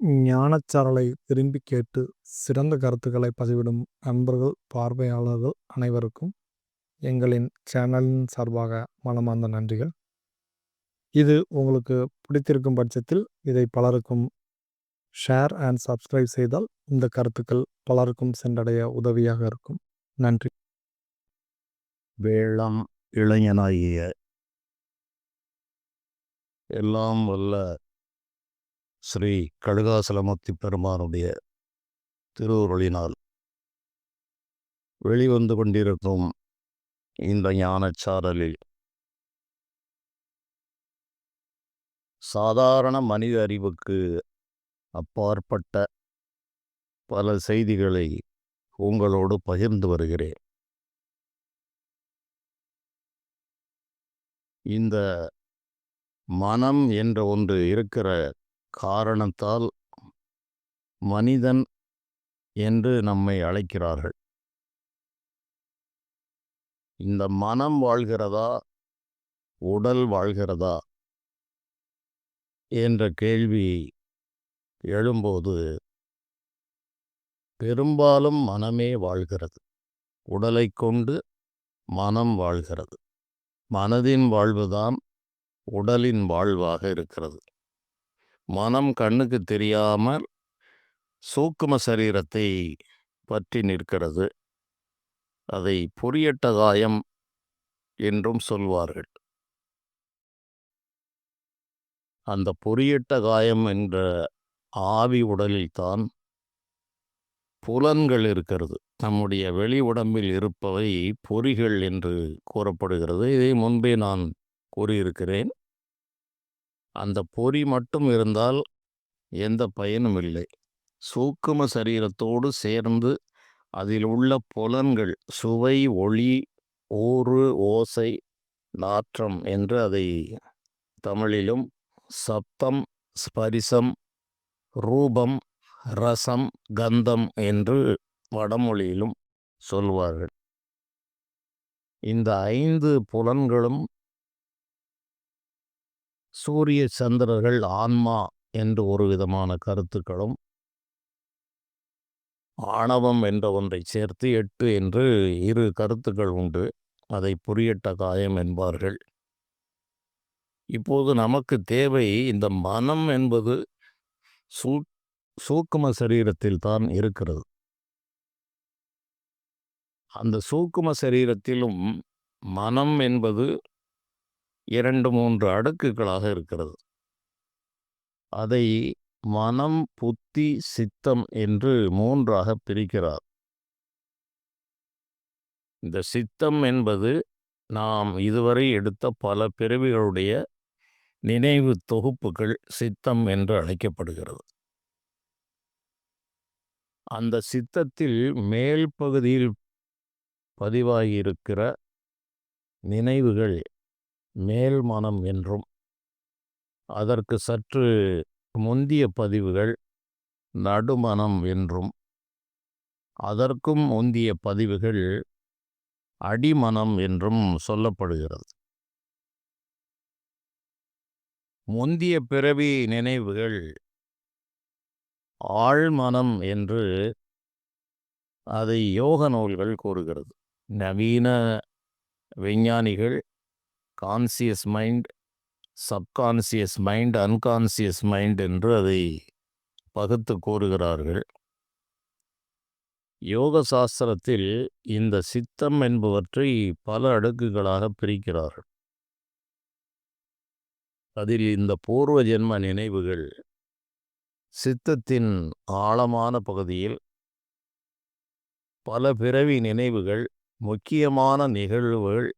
ஞானச்சாரலை விரும்பி கேட்டு சிறந்த கருத்துக்களை பதிவிடும் நண்பர்கள், பார்வையாளர்கள் அனைவருக்கும் எங்களின் சேனலின் சார்பாக மனமார்ந்த நன்றிகள். இது உங்களுக்கு பிடித்திருக்கும் பட்சத்தில் இதை பலருக்கும் ஷேர் அண்ட் சப்ஸ்கிரைப் செய்தால் இந்த கருத்துக்கள் பலருக்கும் சென்றடைய உதவியாக இருக்கும். நன்றி. வேளாண் இளைஞனாகிய எல்லாம் வல்ல ஸ்ரீ கடுகாசலமூர்த்தி பெருமானுடைய திருவுருளினால் வெளிவந்து கொண்டிருக்கும் இந்த ஞானச்சாரலில் சாதாரண மனித அறிவுக்கு அப்பாற்பட்ட பல செய்திகளை உங்களோடு பகிர்ந்து வருகிறேன். இந்த மனம் என்ற ஒன்று இருக்கிற காரணத்தால் மனிதன் என்று நம்மை அழைக்கிறார்கள். இந்த மனம் வாழ்கிறதா, உடல் வாழ்கிறதா என்ற கேள்வி எழும்போது பெரும்பாலும் மனமே வாழ்கிறது. உடலை கொண்டு மனம் வாழ்கிறது. மனதின் வாழ்வுதான் உடலின் வாழ்வாக இருக்கிறது. மனம் கண்ணுக்கு தெரியாமல் சூக்கும சரீரத்தை பற்றி நிற்கிறது. அதை பொறியட்ட காயம் என்றும் சொல்வார்கள். அந்த பொறியட்ட காயம் என்ற ஆவி உடலில்தான் புலன்கள் இருக்கிறது. நம்முடைய வெளி உடம்பில் இருப்பவை பொறிகள் என்று கூறப்படுகிறது. இதை முன்பே நான் கூறியிருக்கிறேன். அந்த பொறி மட்டும் இருந்தால் எந்த பயனும் இல்லை. சூக்கும சரீரத்தோடு சேர்ந்து அதில் உள்ள புலன்கள் சுவை, ஒளி, ஊறு, ஓசை, நாற்றம் என்று அதை தமிழிலும் சப்தம், ஸ்பரிசம், ரூபம், ரசம், கந்தம் என்று வடமொழியிலும் சொல்வார்கள். இந்த 5 புலன்களும் சூரிய சந்திரர்கள் ஆன்மா என்று ஒரு விதமான கருத்துக்களும், ஆணவம் என்ற ஒன்றை சேர்த்து 8 என்று 2 கருத்துக்கள் உண்டு. அதை பொறியட்ட காயம் என்பார்கள். இப்போது நமக்கு தேவை இந்த மனம் என்பது சூக்கும சரீரத்தில் தான் இருக்கிறது. அந்த சூக்கும சரீரத்திலும் மனம் என்பது 2-3 அடுக்குகளாக இருக்கிறது. அதை மனம், புத்தி, சித்தம் என்று 3ஆக பிரிக்கிறார். இந்த சித்தம் என்பது நாம் இதுவரை எடுத்த பல பிறவிகளுடைய நினைவு தொகுப்புகள் சித்தம் என்று அழைக்கப்படுகிறது. அந்த சித்தத்தில் மேல் பகுதியில் பதிவாகியிருக்கிற நினைவுகள் மேல் மனம் என்றும், அதற்கு சற்று முந்திய பதிவுகள் நடுமனம் என்றும், அதற்கும் முந்திய பதிவுகள் அடிமனம் என்றும் சொல்லப்படுகிறது. முந்திய பிறவி நினைவுகள் ஆழ்மனம் என்று அதை யோக நூல்கள் கூறுகிறது. நவீன விஞ்ஞானிகள் conscious mind, subconscious mind, unconscious mind என்று அதை பகுத்து கூறுகிறார்கள். யோக சாஸ்திரத்தில் இந்த சித்தம் என்பவற்றை பல அடுக்குகளாக பிரிக்கிறார்கள். அதில் இந்த பூர்வ ஜென்ம நினைவுகள் சித்தத்தின் ஆழமான பகுதியில் பல பிறவி நினைவுகள், முக்கியமான நிகழ்வுகள்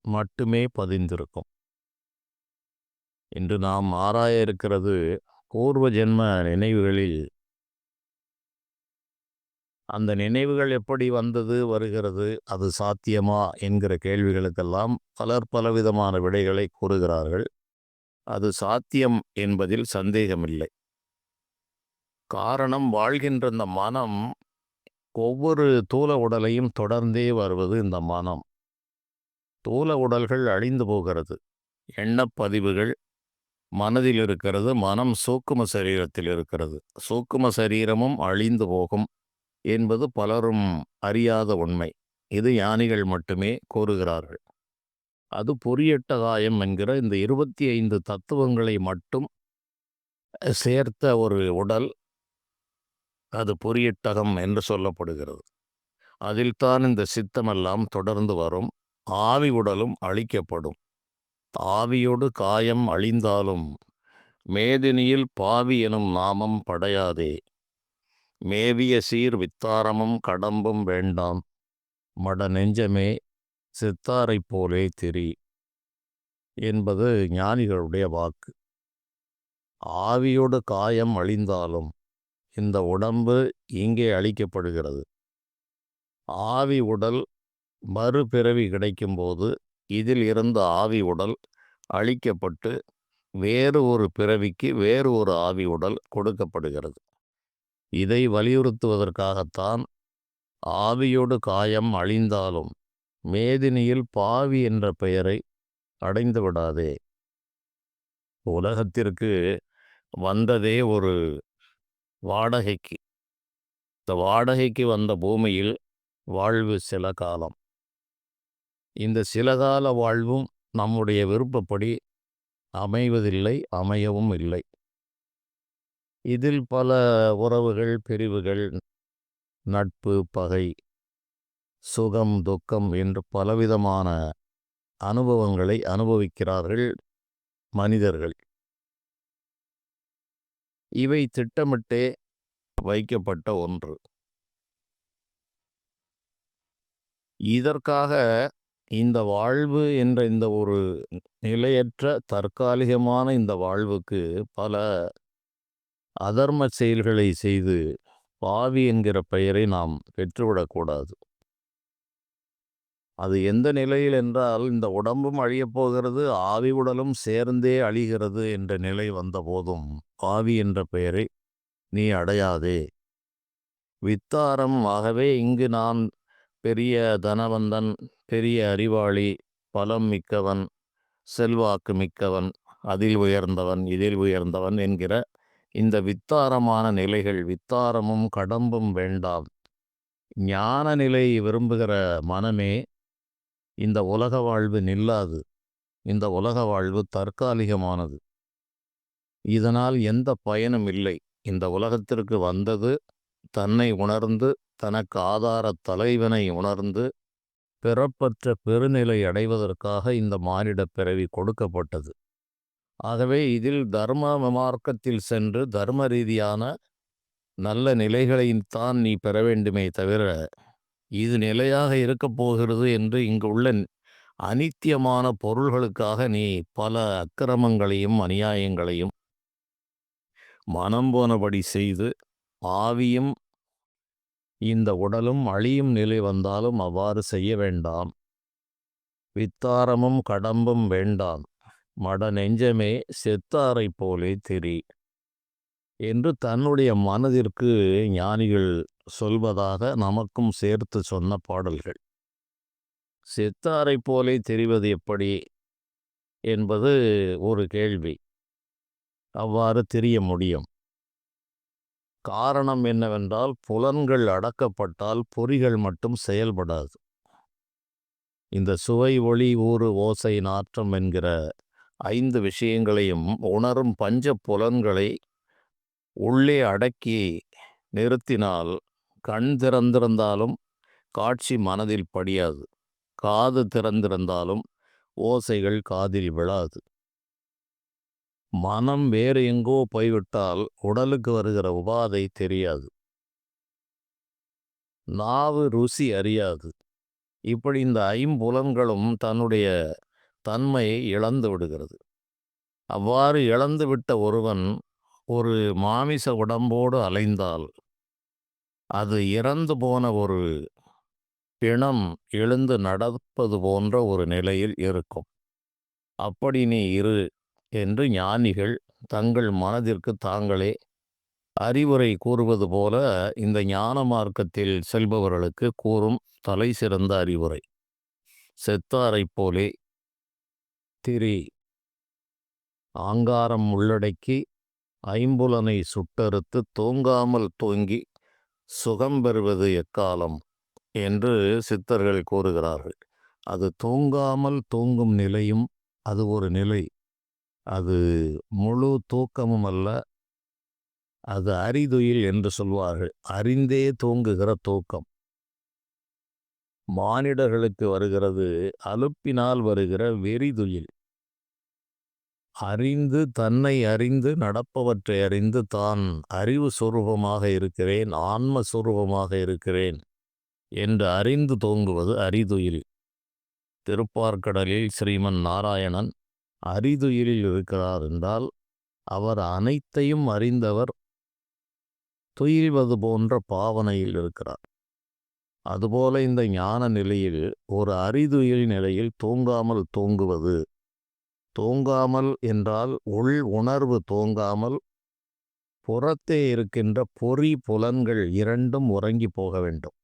மட்டுமே பதிந்திருக்கும். இன்று நாம் ஆராய இருக்கிறது பூர்வ ஜென்ம நினைவுகளில் அந்த நினைவுகள் எப்படி வந்தது, வருகிறது, அது சாத்தியமா என்கிற கேள்விகளுக்கெல்லாம் பலர் பலவிதமான விடைகளை கூறுகிறார்கள். அது சாத்தியம் என்பதில் சந்தேகமில்லை. காரணம், வாழ்கின்ற இந்த மனம் ஒவ்வொரு தூல உடலையும் தொடர்ந்தே வருவது இந்த மனம். தூல உடல்கள் அழிந்து போகிறது. எண்ணப்பதிவுகள் மனதில் இருக்கிறது. மனம் சூக்கும சரீரத்தில் இருக்கிறது. சூக்கும சரீரமும் அழிந்து போகும் என்பது பலரும் அறியாத உண்மை. இது ஞானிகள் மட்டுமே கூறுகிறார்கள். அது பொறியட்ட காயம் என்கிற இந்த 25 தத்துவங்களை மட்டும் சேர்த்த ஒரு உடல், அது பொறியட்டகம் என்று சொல்லப்படுகிறது. அதில்தான் இந்த சித்தமெல்லாம் தொடர்ந்து வரும். ஆவி உடலும் அழிக்கப்படும். ஆவியோடு காயம் அழிந்தாலும் மேதினியில் பாவி எனும் நாமம் படையாதே. மேவிய சீர் வித்தாரமும் கடம்பும் வேண்டாம். மட நெஞ்சமே சித்தாரைப் போலே திரி என்பது ஞானிகளுடைய வாக்கு. ஆவியோடு காயம் அழிந்தாலும் இந்த உடம்பு இங்கே அழிக்கப்படுகிறது. ஆவி உடல் மறுபிறவி கிடைக்கும்போது இதில் இருந்த ஆவி உடல் அழிக்கப்பட்டு வேறு ஒரு பிறவிக்கு வேறு ஒரு ஆவி உடல் கொடுக்கப்படுகிறது. இதை வலியுறுத்துவதற்காகத்தான் ஆவியோடு காயம் அழிந்தாலும் மேதினியில் பாவி என்ற பெயரை அடைந்து விடாதே. உலகத்திற்கு வந்ததே ஒரு வாடகைக்கு. இந்த வாடகைக்கு வந்த பூமியில் வாழ்வு சில காலம். இந்த சில கால வாழ்வும் நம்முடைய விருப்பப்படி அமைவதில்லை, அமையவும் இல்லை. இதில் பல உறவுகள், பிரிவுகள், நட்பு, பகை, சுகம், துக்கம் என்று பலவிதமான அனுபவங்களை அனுபவிக்கிறார்கள் மனிதர்கள். இவை திட்டமிட்டே வைக்கப்பட்ட ஒன்று. இதற்காக இந்த வாழ்வு என்ற இந்த ஒரு நிலையற்ற தற்காலிகமான இந்த வாழ்வுக்கு பல அதர்ம செயல்களை செய்து பாவி என்கிற பெயரை நாம் பெற்றுவிடக்கூடாது. அது எந்த நிலையில் என்றால், இந்த உடம்பும் அழியப் போகிறது, ஆவி உடலும் சேர்ந்தே அழிகிறது என்ற நிலை வந்தபோதும் பாவி என்ற பெயரை நீ அடையாதே. வித்தாரம். ஆகவே இங்கு நான் பெரிய தனவந்தன், பெரிய அறிவாளி, பலம் மிக்கவன், செல்வாக்கு மிக்கவன், அதில் உயர்ந்தவன், இதில் உயர்ந்தவன் என்கிற இந்த வித்தாரமான நிலைகள், வித்தாரமும் கடம்பும் வேண்டாம். ஞான நிலை விரும்புகிற மனமே இந்த உலக வாழ்வு நில்லாது. இந்த உலக வாழ்வு தற்காலிகமானது. இதனால் எந்த பயனும் இல்லை. இந்த உலகத்திற்கு வந்தது தன்னை உணர்ந்து, தனக்கு ஆதார தலைவனை உணர்ந்து பிறப்பற்ற பெருநிலை அடைவதற்காக இந்த மானிட பிறவி கொடுக்கப்பட்டது. ஆகவே இதில் தர்ம மார்க்கத்தில் சென்று தர்ம ரீதியான நல்ல நிலைகளைத்தான் நீ பெற வேண்டுமே தவிர, இது நிலையாக இருக்கப் போகிறது என்று இங்கு உள்ள அனித்தியமான பொருள்களுக்காக நீ பல அக்கிரமங்களையும் அநியாயங்களையும் மனம் போனபடி செய்து ஆவியும் இந்த உடலும் அழியும் நிலை வந்தாலும் அவ்வாறு செய்ய வேண்டாம். வித்தாரமும் கடம்பும் வேண்டாம். மட நெஞ்சமே செத்தாரைப் போலே திரி என்று தன்னுடைய மனதிற்கு ஞானிகள் சொல்வதாக நமக்கும் சேர்த்து சொன்ன பாடல்கள். செத்தாரைப் போலே தெரிவது எப்படி என்பது ஒரு கேள்வி. அவ்வாறு தெரிய முடியும். காரணம் என்னவென்றால், புலன்கள் அடக்கப்பட்டால் பொறிகள் மட்டும் செயல்படாது. இந்த சுவை, ஒளி, ஊறு, ஓசை, நாற்றம் என்கிற 5 விஷயங்களையும் உணரும் பஞ்ச புலன்களை உள்ளே அடக்கி நிறுத்தினால் கண் திறந்திருந்தாலும் காட்சி மனதில் படியாது. காது திறந்திருந்தாலும் ஓசைகள் காதில் விழாது. மனம் வேறு எங்கோ போய்விட்டால் உடலுக்கு வருகிற உபாதை தெரியாது. நாவு ருசி அறியாது. இப்படி இந்த 5 புலன்களும் தன்னுடைய தன்மையை இழந்து விடுகிறது. அவ்வாறு இழந்துவிட்ட ஒருவன் ஒரு மாமிச உடம்போடு அலைந்தால் அது இறந்து போன ஒரு பிணம் எழுந்து நடப்பது போன்ற ஒரு நிலையில் இருக்கும். அப்படி நீ இரு என்று ஞானிகள் தங்கள் மனதிற்கு தாங்களே அறிவுரை கூறுவது போல இந்த ஞான மார்க்கத்தில் செல்பவர்களுக்கு கூறும் தலை சிறந்த அறிவுரை. செத்தாரைப் போலே திரி. ஆங்காரம் உள்ளடக்கி ஐம்புலனை சுட்டறுத்து தூங்காமல் தூங்கி சுகம் பெறுவது எக்காலம் என்று சித்தர்கள் கூறுகிறார்கள். அது தூங்காமல் தூங்கும் நிலையும் அது ஒரு நிலை. அது முழு தூக்கமும் அல்ல, அது அறிதுயில் என்று சொல்வார்கள். அறிந்தே தூங்குகிற தூக்கம். மானிடர்களுக்கு வருகிறது அலுப்பினால் வருகிற வெறிதுயில். அறிந்து தன்னை அறிந்து நடப்பவற்றை அறிந்து தான் அறிவு சுரூபமாக இருக்கிறேன், ஆன்ம சுரூபமாக இருக்கிறேன் என்று அறிந்து தூங்குவது அரிதுயில். திருப்பார்க்கடலில் ஸ்ரீமன் நாராயணன் அரிதுயிலில் இருக்கிறார் என்றால் அவர் அனைத்தையும் அறிந்தவர், துயில்வது போன்ற பாவனையில் இருக்கிறார். அதுபோல இந்த ஞான நிலையில் ஒரு அரிதுயில் நிலையில் தூங்காமல் தூங்குவது. தூங்காமல் என்றால் உள் உணர்வு தூங்காமல், புறத்தே இருக்கின்ற பொறி புலன்கள் இரண்டும் உறங்கி போக வேண்டும்.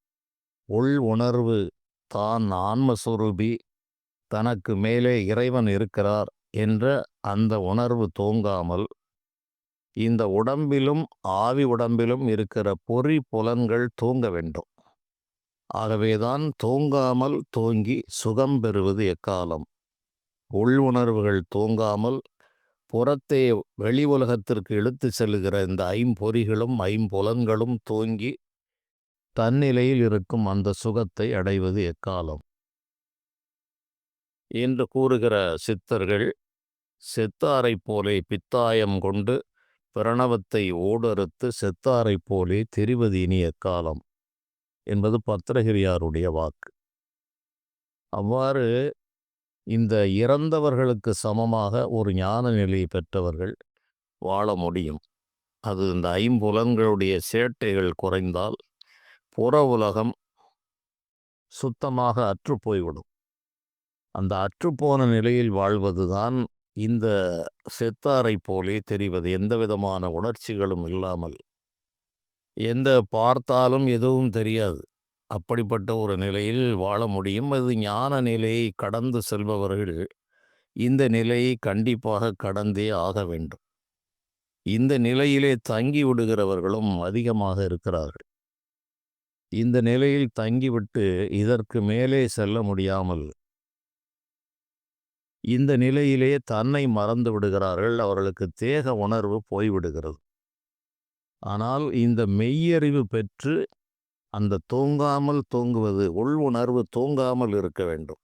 உள் உணர்வு தான் ஆன்மஸ்வரூபி, தனக்கு மேலே இறைவன் இருக்கிறார் என்ற அந்த உணர்வு தூங்காமல், இந்த உடம்பிலும் ஆவி உடம்பிலும் இருக்கிற பொறி புலன்கள் தூங்க வேண்டும். ஆகவேதான் தூங்காமல் தூங்கி சுகம் பெறுவது எக்காலம். உள் உணர்வுகள் தூங்காமல் புறத்தே வெளி உலகத்திற்கு இழுத்து செல்லுகிற இந்த ஐம்பொறிகளும் ஐம்புலன்களும் தூங்கி தன்னிலையில் இருக்கும் அந்த சுகத்தை அடைவது எக்காலம் என்று கூறுகிற சித்தர்கள் செத்தாரைப் போலே பித்தாயம் கொண்டு பிரணவத்தை ஓடறுத்து செத்தாரைப் போலே தெரிவது இனி எக்காலம் என்பது பத்திரகிரியாருடைய வாக்கு. அவ்வாறு இந்த இறந்தவர்களுக்கு சமமாக ஒரு ஞான நிலையை பெற்றவர்கள் வாழ முடியும். அது இந்த ஐம்புலன்களுடைய சேட்டைகள் குறைந்தால் புற உலகம் சுத்தமாக அற்றுப்போய்விடும். அந்த அற்றுப்போன நிலையில் வாழ்வதுதான் இந்த செத்தாரை போலே தெரிவது, எந்த விதமான உணர்ச்சிகளும் இல்லாமல். எந்த பார்த்தாலும் எதுவும் தெரியாது. அப்படிப்பட்ட ஒரு நிலையில் வாழ முடியும். அது ஞான நிலையை கடந்து செல்பவர்கள் இந்த நிலையை கண்டிப்பாக கடந்தே ஆக வேண்டும். இந்த நிலையிலே தங்கி விடுகிறவர்களும் அதிகமாக இருக்கிறார்கள். இந்த நிலையில் தங்கிவிட்டு இதற்கு மேலே செல்ல முடியாமல் இந்த நிலையிலே தன்னை மறந்து விடுகிறார்கள். அவர்களுக்கு தேக உணர்வு போய்விடுகிறது. ஆனால் இந்த மெய்யறிவு பெற்று அந்த தூங்காமல் தூங்குவது, உள் உணர்வு தூங்காமல் இருக்க வேண்டும்.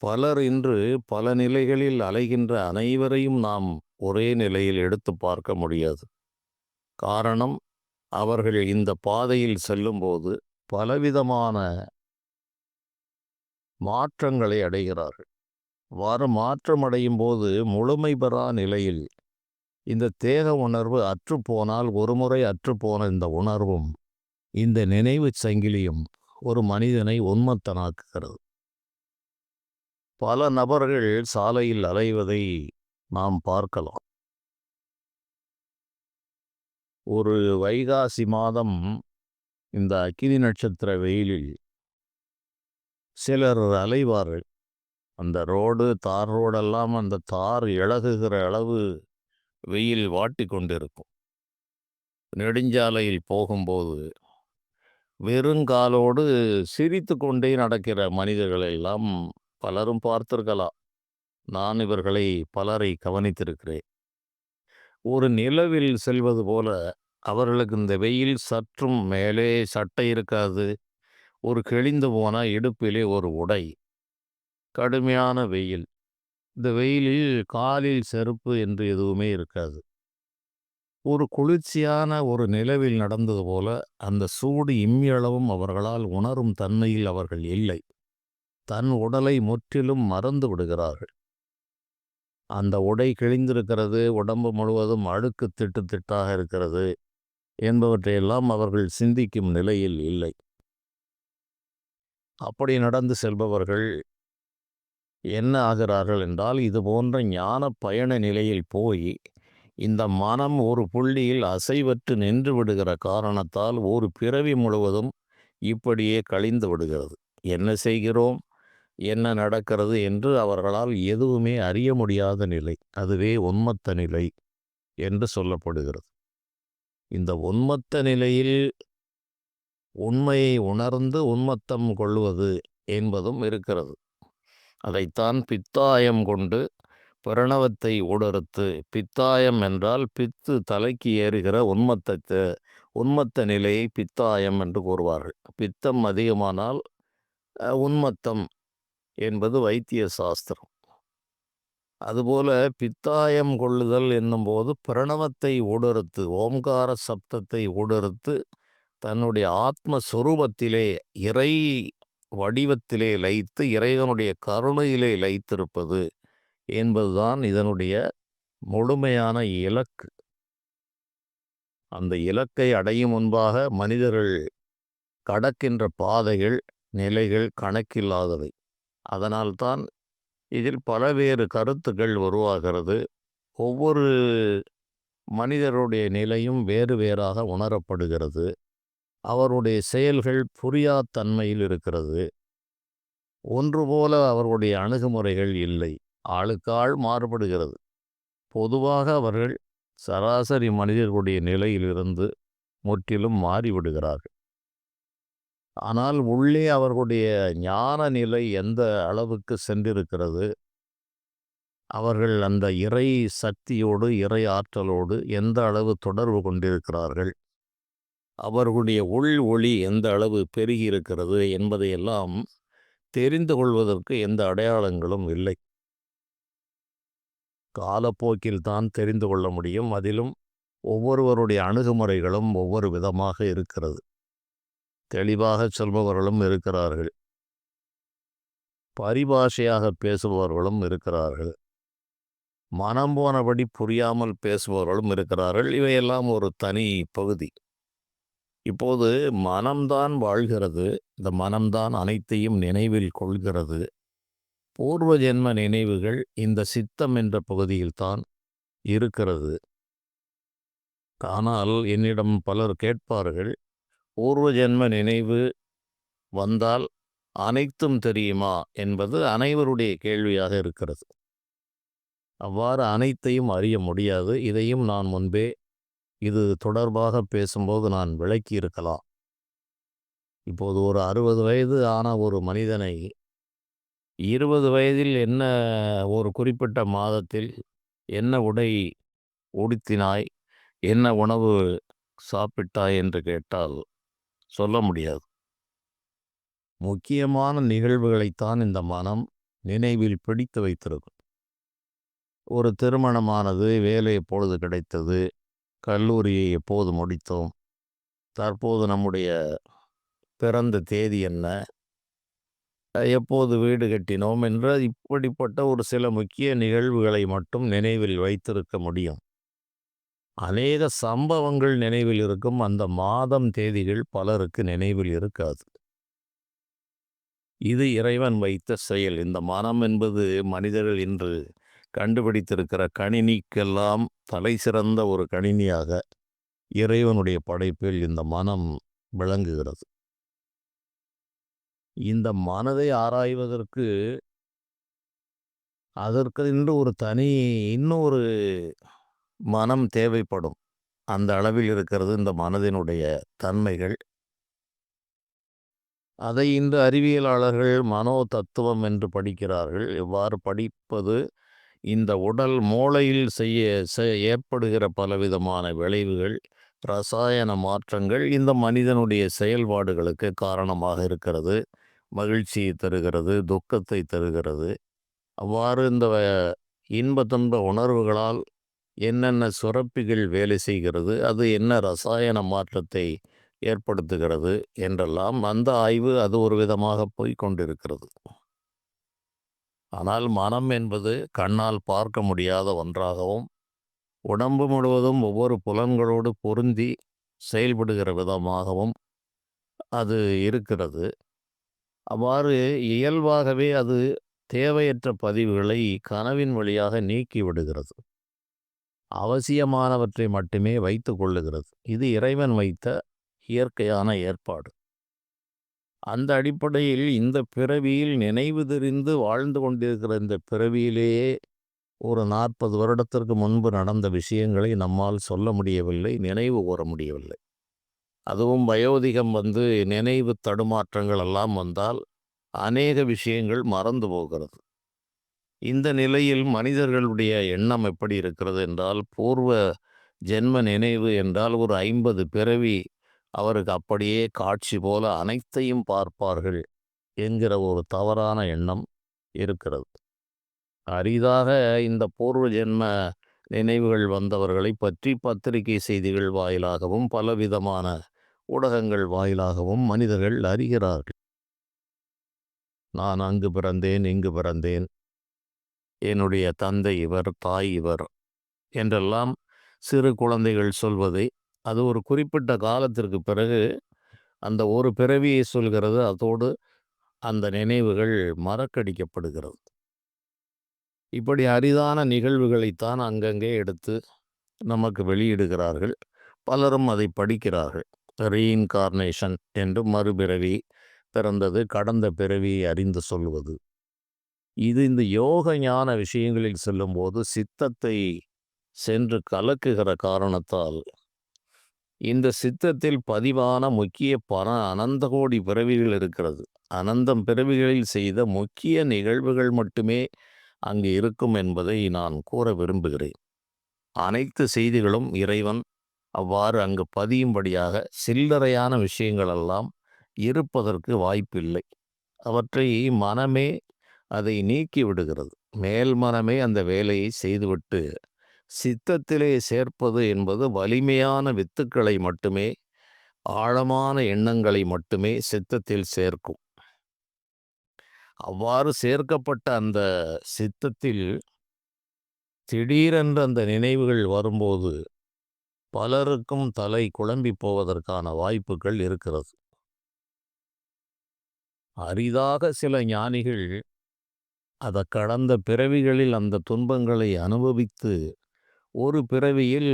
பலர் இன்று பல நிலைகளில் அலைகின்ற அனைவரையும் நாம் ஒரே நிலையில் எடுத்து பார்க்க முடியாது. காரணம், அவர்கள் இந்த பாதையில் செல்லும்போது பலவிதமான மாற்றங்களை அடைகிறார்கள். அவ்வாறு மாற்றமடையும் போது முழுமை பெறா நிலையில் இந்த தேக உணர்வு அற்றுப்போனால், ஒருமுறை அற்றுப்போன இந்த உணர்வும் இந்த நினைவு சங்கிலியும் ஒரு மனிதனை உன்மத்தனாக்குகிறது. பல நபர்கள் சாலையில் அலைவதை நாம் பார்க்கலாம். ஒரு வைகாசி மாதம் இந்த அக்கினி நட்சத்திர வெயிலில் சிலர் அலைவார்கள். அந்த தார் ரோடெல்லாம் அந்த தார் இளகுகிற அளவு வெயில் வாட்டி கொண்டிருக்கும். நெடுஞ்சாலையில் போகும்போது வெறுங்காலோடு சிரித்து கொண்டே நடக்கிற மனிதர்களை எல்லாம் பலரும் பார்த்திருக்கலாம். நான் இவர்களை பலரை கவனித்திருக்கிறேன். ஒரு நிலவில் செல்வது போல அவர்களுக்கு இந்த வெயில் சற்றும் மேலே சட்டை இருக்காது. ஒரு கிழிந்து போன இடுப்பிலே ஒரு உடை. கடுமையான வெயில். இந்த வெயிலில் காலில் செருப்பு என்று எதுவுமே இருக்காது. ஒரு குளிர்ச்சியான ஒரு நிலவில் நடந்தது போல அந்த சூடு இம்மியளவும் அவர்களால் உணரும் தன்மையில் அவர்கள் இல்லை. தன் உடலை முற்றிலும் மறந்து விடுகிறார்கள். அந்த உடை கிழிந்திருக்கிறது, உடம்பு முழுவதும் அழுக்கு திட்டு திட்டாக இருக்கிறது என்பவற்றையெல்லாம் அவர்கள் சிந்திக்கும் நிலையில் இல்லை. அப்படி நடந்து செல்பவர்கள் என்ன ஆகிறார்கள் என்றால், இது போன்ற ஞான பயண நிலையில் போய் இந்த மனம் ஒரு புள்ளியில் அசைவற்று நின்று விடுகிற காரணத்தால் ஒரு பிறவி முழுவதும் இப்படியே கழிந்து விடுகிறது. என்ன செய்கிறோம்? என்ன நடக்கிறது என்று அவர்களால் எதுவுமே அறிய முடியாத நிலை. அதுவே உன்மத்த நிலை என்று சொல்லப்படுகிறது. இந்த உன்மத்த நிலையில் உண்மையை உணர்ந்து உன்மத்தம் கொள்வது என்பதும் இருக்கிறது. அதைத்தான் பித்தாயம் கொண்டு பிரணவத்தை உணர்த்து. பித்தாயம் என்றால் பித்து தலைக்கு ஏறுகிற உன்மத்த நிலையை பித்தாயம் என்று கூறுவார்கள். பித்தம் அதிகமானால் உன்மத்தம் என்பது வைத்திய சாஸ்திரம். அதுபோல பித்தாயம் கொள்ளுதல் என்னும்போது பிரணவத்தை ஊடறுத்து, ஓம்கார சப்தத்தை ஊடறுத்து, தன்னுடைய ஆத்மஸ்வரூபத்திலே இறை வடிவத்திலே லயித்து இறைவனுடைய கருணையிலே லயித்திருப்பது என்பதுதான் இதனுடைய முழுமையான இலக்கு. அந்த இலக்கை அடையும் முன்பாக மனிதர்கள் கடக்கின்ற பாதைகள், நிலைகள் கணக்கில்லாதவை. அதனால்தான் இதில் பலவேறு கருத்துக்கள் உருவாகிறது. ஒவ்வொரு மனிதருடைய நிலையும் வேறு வேறாக உணரப்படுகிறது. அவருடைய செயல்கள் புரியாத் தன்மையில் இருக்கிறது. ஒன்று போல அவர்களுடைய அணுகுமுறைகள் இல்லை. ஆளுக்காள் மாறுபடுகிறது. பொதுவாக அவர்கள் சராசரி மனிதர்களுடைய நிலையிலிருந்து முற்றிலும் மாறிவிடுகிறார்கள். ஆனால் உள்ளே அவர்களுடைய ஞான நிலை எந்த அளவுக்கு சென்றிருக்கிறது, அவர்கள் அந்த இறை சக்தியோடு இறை ஆற்றலோடு எந்த அளவு தொடர்பு கொண்டிருக்கிறார்கள், அவர்களுடைய உள் ஒளி எந்த அளவு பெருகி இருக்கிறது என்பதையெல்லாம் தெரிந்து கொள்வதற்கு எந்த அடையாளங்களும் இல்லை. காலப்போக்கில் தான் தெரிந்து கொள்ள முடியும். அதிலும் ஒவ்வொருவருடைய அணுகுமுறைகளும் ஒவ்வொரு விதமாக இருக்கிறது. தெளிவாக சொல்பவர்களும் இருக்கிறார்கள், பரிபாஷையாக பேசுபவர்களும் இருக்கிறார்கள், மனம் போனபடி புரியாமல் பேசுபவர்களும் இருக்கிறார்கள். இவையெல்லாம் ஒரு தனி பகுதி. இப்போது மனம்தான் வாழ்கிறது. இந்த மனம்தான் அனைத்தையும் நினைவில் கொள்கிறது. பூர்வ ஜென்ம நினைவுகள் இந்த சித்தம் என்ற பகுதியில்தான் இருக்கிறது. ஆனால் என்னிடம் பலர் கேட்பார்கள், பூர்வ ஜென்ம நினைவு வந்தால் அனைத்தும் தெரியுமா என்பது அனைவருடைய கேள்வியாக இருக்கிறது. அவ்வாறு அனைத்தையும் அறிய முடியாது. இதையும் நான் முன்பே இது தொடர்பாக பேசும்போது நான் விளக்கி இருக்கலாம். இப்போது ஒரு 60 வயது ஆன ஒரு மனிதனை 20 வயதில் என்ன ஒரு குறிப்பிட்ட மாதத்தில் என்ன உடை உடுத்தினாய், என்ன உணவு சாப்பிட்டாய் என்று கேட்டால் சொல்ல முடியாது. முக்கியமான நிகழ்வுகளைத்தான் இந்த மனம் நினைவில் பிடித்து வைத்திருக்கும். ஒரு திருமணமானது, வேலை எப்பொழுது கிடைத்தது, கல்லூரியை எப்போது முடித்தோம், தற்போது நம்முடைய பிறந்த தேதி என்ன, எப்போது வீடு கட்டினோம் என்ற இப்படிப்பட்ட ஒரு சில முக்கிய நிகழ்வுகளை மட்டும் நினைவில் வைத்திருக்க முடியும். அநேக சம்பவங்கள் நினைவில் இருக்கும். அந்த மாதம் தேதிகள் பலருக்கு நினைவில் இருக்காது. இது இறைவன் வைத்த செயல். இந்த மனம் என்பது மனிதர்கள் இன்று கண்டுபிடித்திருக்கிற கணினிக்கெல்லாம் தலை சிறந்த ஒரு கணினியாக இறைவனுடைய படைப்பில் இந்த மனம் விளங்குகிறது. இந்த மனதை ஆராய்வதற்கு அதற்கு ஒரு தனி இன்னொரு மனம் தேவைப்படும். அந்த அளவில் இருக்கிறது இந்த மனதினுடைய தன்மைகள். அதை இன்று அறிவியலாளர்கள் மனோ தத்துவம் என்று படிக்கிறார்கள். எவ்வாறு படிப்பது, இந்த உடல் மூளையில் ஏற்படுகிற பலவிதமான விளைவுகள், ரசாயன மாற்றங்கள் இந்த மனிதனுடைய செயல்பாடுகளுக்கு காரணமாக இருக்கிறது. மகிழ்ச்சியை தருகிறது, துக்கத்தை தருகிறது. அவ்வாறு இந்த இன்ப துன்ப உணர்வுகளால் என்னென்ன சுரப்பிகள் வேலை செய்கிறது, அது என்ன ரசாயன மாற்றத்தை ஏற்படுத்துகிறது என்றெல்லாம் அந்த ஆய்வு அது ஒரு விதமாக போய்கொண்டிருக்கிறது. ஆனால் மனம் என்பது கண்ணால் பார்க்க முடியாத ஒன்றாகவும், உடம்பு முழுவதும் ஒவ்வொரு புலன்களோடு பொருந்தி செயல்படுகிற விதமாகவும் அது இருக்கிறது. அவ்வாறு இயல்பாகவே அது தேவையற்ற பதிவுகளை கனவின் வழியாக நீக்கி விடுகிறது. அவசியமானவற்றை மட்டுமே வைத்து கொள்ளுகிறது. இது இறைவன் வைத்த இயற்கையான ஏற்பாடு. அந்த அடிப்படையில் இந்த பிறவியில் நினைவு தெரிந்து வாழ்ந்து கொண்டிருக்கிற இந்த பிறவியிலேயே ஒரு 40 வருடத்திற்கு முன்பு நடந்த விஷயங்களை நம்மால் சொல்ல முடியவில்லை, நினைவு கூர முடியவில்லை. அதுவும் வயோதிகம் வந்து நினைவு தடுமாற்றங்கள் எல்லாம் வந்தால் அநேக விஷயங்கள் மறந்து போகிறது. இந்த நிலையில் மனிதர்களுடைய எண்ணம் எப்படி இருக்கிறது என்றால், பூர்வ ஜென்ம நினைவு என்றால் ஒரு 50 பிறவி அவருக்கு அப்படியே காட்சி போல அனைத்தையும் பார்ப்பார்கள் என்கிற ஒரு தவறான எண்ணம் இருக்கிறது. அரிதாக இந்த பூர்வ ஜென்ம நினைவுகள் வந்தவர்களை பற்றி பத்திரிகை செய்திகள் வாயிலாகவும் பலவிதமான ஊடகங்கள் வாயிலாகவும் மனிதர்கள் அறிகிறார்கள். நான் அங்கு பிறந்தேன், இங்கு பிறந்தேன், என்னுடைய தந்தை இவர், தாய் இவர் என்றெல்லாம் சிறு குழந்தைகள் சொல்வதை, அது ஒரு குறிப்பிட்ட காலத்திற்கு பிறகு அந்த ஒரு பிறவியை சொல்கிறது, அதோடு அந்த நினைவுகள் மறக்கடிக்கப்படுகிறது. இப்படி அரிதான நிகழ்வுகளைத்தான் அங்கங்கே எடுத்து நமக்கு வெளியிடுகிறார்கள். பலரும் அதை படிக்கிறார்கள். ரீஇன்கார்னேஷன் என்று மறுபிறவி பிறந்தது, கடந்த பிறவியை அறிந்து சொல்வது. இது இந்த யோக ஞான விஷயங்களில் செல்லும்போது சித்தத்தை சென்று கலக்குகிற காரணத்தால் இந்த சித்தத்தில் பதிவான முக்கிய அனந்த கோடி பிறவிகள் இருக்கிறது. அனந்தம் பிறவிகளில் செய்த முக்கிய நிகழ்வுகள் மட்டுமே அங்கு இருக்கும் என்பதை நான் கூற விரும்புகிறேன். அனைத்து செய்திகளும் இறைவன் அவ்வாறு அங்கு பதியும்படியாக சில்லறையான விஷயங்களெல்லாம் இருப்பதற்கு வாய்ப்பில்லை. அவற்றை மனமே அதை நீக்கி விடுகிறது. மேல் மனமே அந்த வேலையை செய்துவிட்டு சித்தத்திலே சேர்ப்பது என்பது வலிமையான வித்துக்களை மட்டுமே, ஆழமான எண்ணங்களை மட்டுமே சித்தத்தில் சேர்க்கும். அவ்வாறு சேர்க்கப்பட்ட அந்த சித்தத்தில் திடீரென்று அந்த நினைவுகள் வரும்போது பலருக்கும் தலை குழம்பி போவதற்கான வாய்ப்புகள் இருக்கிறது. அரிதாக சில ஞானிகள் கடந்த பிறவிகளில் அந்த துன்பங்களை அனுபவித்து ஒரு பிறவியில்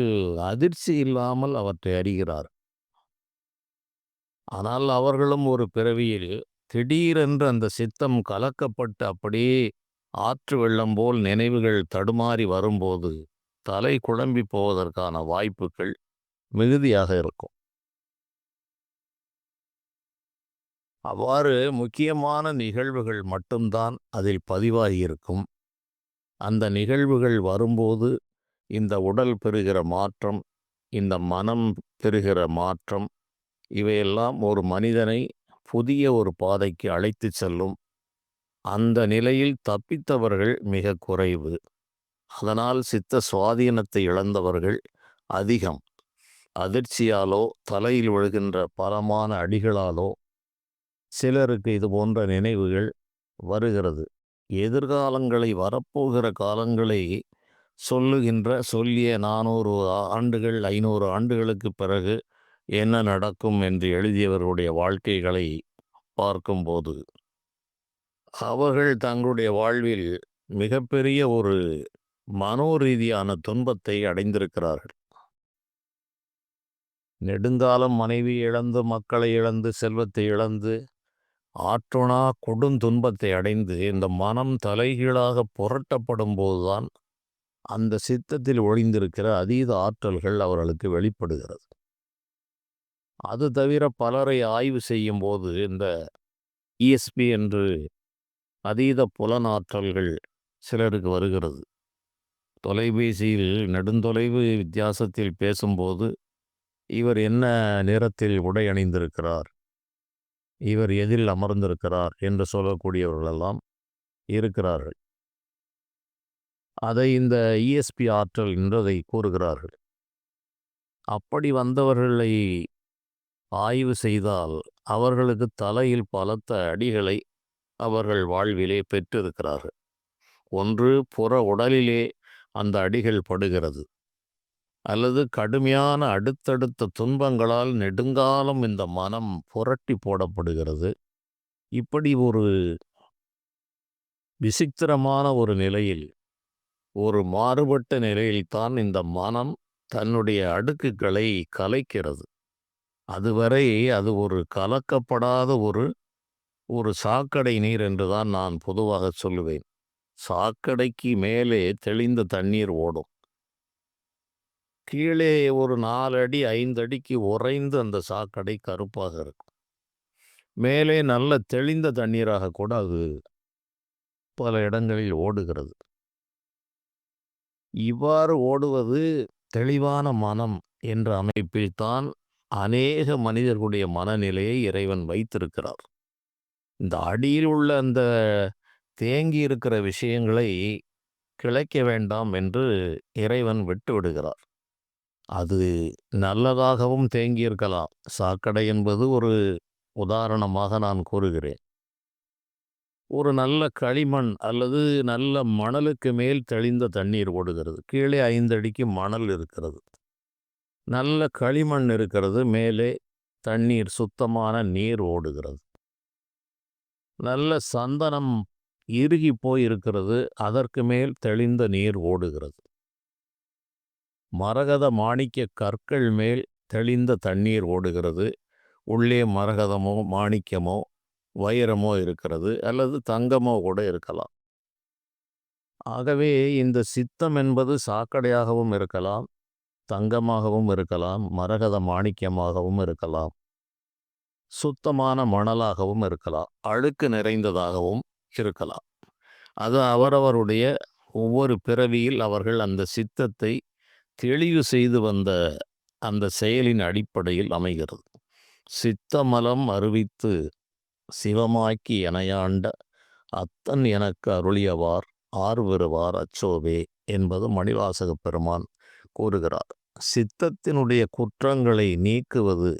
அதிர்ச்சி இல்லாமல் அவற்றை அறிகிறார். ஆனால் அவர்களும் ஒரு பிறவியில் திடீரென்று அந்த சித்தம் கலக்கப்பட்டு அப்படியே ஆற்று வெள்ளம் போல் நினைவுகள் தடுமாறி வரும்போது தலை குழம்பி போவதற்கான வாய்ப்புகள் மிகுதியாக இருக்கும். அவ்வாறு முக்கியமான நிகழ்வுகள் மட்டும்தான் அதில் பதிவாகியிருக்கும். அந்த நிகழ்வுகள் வரும்போது இந்த உடல் பெறுகிற மாற்றம், இந்த மனம் பெறுகிற மாற்றம், இவையெல்லாம் ஒரு மனிதனை புதிய ஒரு பாதைக்கு அழைத்து செல்லும். அந்த நிலையில் தப்பித்தவர்கள் மிக குறைவு. அதனால் சித்த சுவாதீனத்தை இழந்தவர்கள் அதிகம். அதிர்ச்சியாலோ தலையில் விழுகின்ற பலமான அடிகளாலோ சிலருக்கு இது போன்ற நினைவுகள் வருகிறது. எதிர்காலங்களை, வரப்போகிற காலங்களை சொல்லிய 400 ஆண்டுகள் 500 ஆண்டுகளுக்கு பிறகு என்ன நடக்கும் என்று எழுதியவர்களுடைய வாழ்க்கைகளை பார்க்கும்போது அவர்கள் தங்களுடைய வாழ்வில் மிகப்பெரிய ஒரு மனோரீதியான துன்பத்தை அடைந்திருக்கிறார்கள். நெடுங்காலம் மனைவி இழந்து, மக்களை இழந்து, செல்வத்தை இழந்து, ஆற்றொணா கொடுந்துன்பத்தை அடைந்து இந்த மனம் தலைகீழாக புரட்டப்படும் போதுதான் அந்த சித்தத்தில் ஒளிந்திருக்கிற அதீத ஆற்றல்கள் அவர்களுக்கு வெளிப்படுகிறது. அது தவிர பலரை ஆய்வு செய்யும் போது இந்த இஎஸ்பி என்று அதீத புலனாற்றல்கள் சிலருக்கு வருகிறது. தொலைபேசியில் நெடுந்தொலைவு வித்தியாசத்தில் பேசும்போது இவர் என்ன நிறத்தில் உடை அணிந்திருக்கிறார், இவர் எதில் அமர்ந்திருக்கிறார் என்று சொல்லக்கூடியவர்களெல்லாம் இருக்கிறார்கள். அதை இந்த இஎஸ்பி ஆற்றல் என்று அதை கூறுகிறார்கள். அப்படி வந்தவர்களை ஆய்வு செய்தால் அவர்களுக்கு தலையில் பலத்த அடிகளை அவர்கள் வாழ்விலே பெற்றிருக்கிறார்கள். ஒன்று புற உடலிலே அந்த அடிகள் படுகிறது, அல்லது கடுமையான அடுத்தடுத்த துன்பங்களால் நெடுங்காலம் இந்த மனம் புரட்டி போடப்படுகிறது. இப்படி ஒரு விசித்திரமான ஒரு நிலையில், ஒரு மாறுபட்ட நிலையில்தான் இந்த மனம் தன்னுடைய அடுக்குகளை கலைக்கிறது. அதுவரை அது ஒரு கலக்கப்படாத ஒரு ஒரு சாக்கடை நீர் என்றுதான் நான் பொதுவாக சொல்லுவேன். சாக்கடைக்கு மேலே தெளிந்த தண்ணீர் ஓடும். கீழே ஒரு 4 அடி 5 அடிக்கு உறைந்து அந்த சாக்கடை கருப்பாக இருக்கும். மேலே நல்ல தெளிந்த தண்ணீராக கூட அது பல இடங்களில் ஓடுகிறது. இவ்வாறு ஓடுவது தெளிவான மனம் என்ற அமைப்பில்தான் அநேக மனிதர்களுடைய மனநிலையை இறைவன் வைத்திருக்கிறார். இந்த அடியில் உள்ள அந்த தேங்கி இருக்கிற விஷயங்களை கிளைக்க வேண்டாம் என்று இறைவன் விட்டு விடுகிறார். அது நல்லதாகவும் தேங்கியிருக்கலாம். சாக்கடை என்பது ஒரு உதாரணமாக நான் கூறுகிறேன். ஒரு நல்ல களிமண் அல்லது நல்ல மணலுக்கு மேல் தெளிந்த தண்ணீர் ஓடுகிறது. கீழே 5 அடிக்கு மணல் இருக்கிறது. நல்ல களிமண் இருக்கிறது. மேலே தண்ணீர், சுத்தமான நீர் ஓடுகிறது. நல்ல சந்தனம் இறுகி போய் இருக்கிறது. அதற்கு மேல் தெளிந்த நீர் ஓடுகிறது. மரகத மாணிக்க கற்கள் மேல் தெளிந்த தண்ணீர் ஓடுகிறது. உள்ளே மரகதமோ மாணிக்கமோ வைரமோ இருக்கிறது, அல்லது தங்கமோ கூட இருக்கலாம். ஆகவே இந்த சித்தம் என்பது சாக்கடையாகவும் இருக்கலாம், தங்கமாகவும் இருக்கலாம், மரகத மாணிக்கமாகவும் இருக்கலாம், சுத்தமான மணலாகவும் இருக்கலாம், அழுக்கு நிறைந்ததாகவும் இருக்கலாம். அது அவரவருடைய ஒவ்வொரு பிறவியில் அவர்கள் அந்த சித்தத்தை தெளிவு செய்து வந்த அந்த செயலின் அடிப்படையில் அமைகிறது. சித்தமலம் அறிவித்து சிவமாக்கி எனையாண்ட அத்தன் எனக்கு அருளியவார் ஆர்வருவார் அச்சோவே என்பது மணிவாசகப் பெருமான் கூறுகிறார். சித்தத்தினுடைய குற்றங்களை நீக்குவது,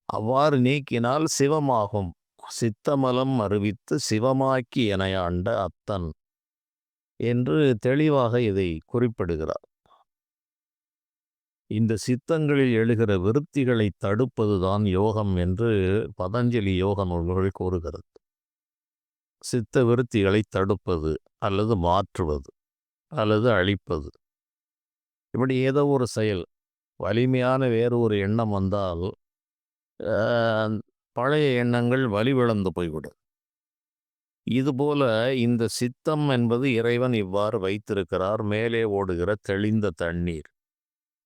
அவ்வாறு நீக்கினால் சிவமாகும். சித்தமலம் அறிவித்து சிவமாக்கி எனையாண்ட அத்தன் என்று தெளிவாக இதை குறிப்பிடுகிறார். இந்த சித்தங்களில் எழுகிற விருத்திகளை தடுப்பதுதான் யோகம் என்று பதஞ்சலி யோக நூல்கள் கூறுகிறது. சித்த விருத்திகளை தடுப்பது அல்லது மாற்றுவது அல்லது அழிப்பது, இப்படி ஏதோ ஒரு செயல். வலிமையான வேறு ஒரு எண்ணம் வந்தால் பழைய எண்ணங்கள் வலிவிழந்து போய்விடும். இதுபோல இந்த சித்தம் என்பது இறைவன் இவ்வாறு வைத்திருக்கிறார். மேலே ஓடுகிற தெளிந்த தண்ணீர்,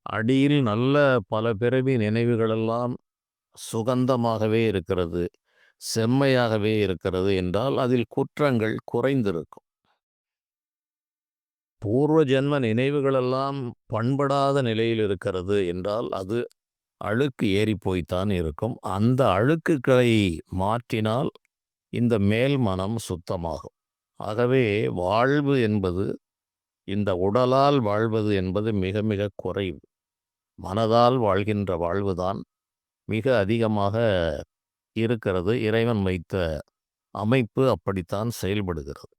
அடியில் நல்ல பல பிறவி நினைவுகளெல்லாம் சுகந்தமாகவே இருக்கிறது, செம்மையாகவே இருக்கிறது என்றால் அதில் குற்றங்கள் குறைந்திருக்கும். பூர்வ ஜென்ம நினைவுகளெல்லாம் பண்படாத நிலையில் இருக்கிறது என்றால் அது அழுக்கு ஏறி போய்த்தான் இருக்கும். அந்த அழுக்குகளை மாற்றினால் இந்த மேல் மனம் சுத்தமாகும். ஆகவே வாழ்வு என்பது, இந்த உடலால் வாழ்வது என்பது மிக மிக குறைவு. மனதால் வாழ்கின்ற வாழ்வுதான் மிக அதிகமாக இருக்கிறது. இறைவன் வைத்த அமைப்பு அப்படித்தான் செயல்படுகிறது.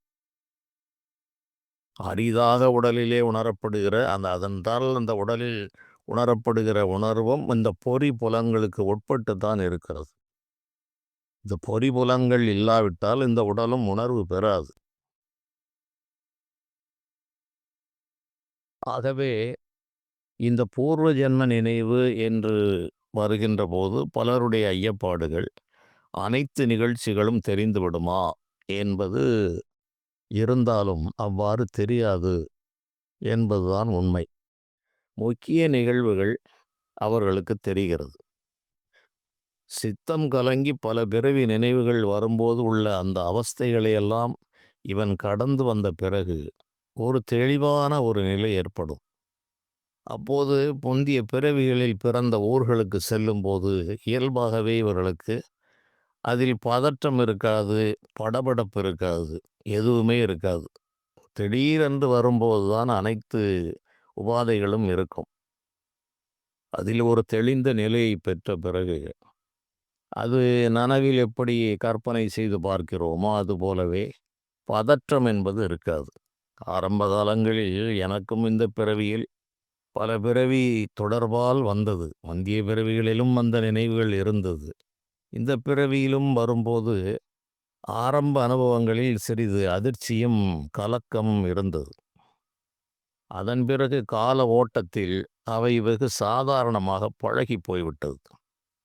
அரிதாக உடலிலே உணரப்படுகிற அதன்றால் அந்த உடலில் உணரப்படுகிற உணர்வும் இந்த பொறி புலங்களுக்கு உட்பட்டு தான் இருக்கிறது. இந்த பொறி புலங்கள் இல்லாவிட்டால் இந்த உடலும் உணர்வு பெறாது. ஆகவே இந்த பூர்வ ஜென்ம நினைவு என்று வருகின்ற போது பலருடைய ஐயப்பாடுகள், அனைத்து நிகழ்ச்சிகளும் தெரிந்துவிடுமா என்பது இருந்தாலும் அவ்வாறு தெரியாது என்பதுதான் உண்மை. முக்கிய நிகழ்வுகள் அவர்களுக்கு தெரிகிறது. சித்தம் கலங்கி பல பிறவி நினைவுகள் வரும்போது உள்ள அந்த அவஸ்தைகளையெல்லாம் இவன் கடந்து வந்த பிறகு ஒரு தெளிவான ஒரு நிலை ஏற்படும். அப்போது முந்திய பிறவிகளில் பிறந்த ஊர்களுக்கு செல்லும்போது இயல்பாகவே இவர்களுக்கு அதில் பதற்றம் இருக்காது, படபடப்பு இருக்காது, எதுவுமே இருக்காது. திடீரென்று வரும்போது தான் அனைத்து உபாதைகளும் இருக்கும். அதில் ஒரு தெளிந்த நிலையை பெற்ற பிறகு அது நனவில் எப்படி கற்பனை செய்து பார்க்கிறோமோ அதுபோலவே பதற்றம் என்பது இருக்காது. ஆரம்ப காலங்களில் எனக்கும் இந்த பிறவியில் பல பிறவி தொடர்பால் வந்தது. முந்திய பிறவிகளிலும் அந்த நினைவுகள் இருந்தது. இந்த பிறவியிலும் வரும்போது ஆரம்ப அனுபவங்களில் சிறிது அதிர்ச்சியும் கலக்கமும் இருந்தது. அதன் பிறகு கால ஓட்டத்தில் அவை வெகு சாதாரணமாக பழகி போய்விட்டது.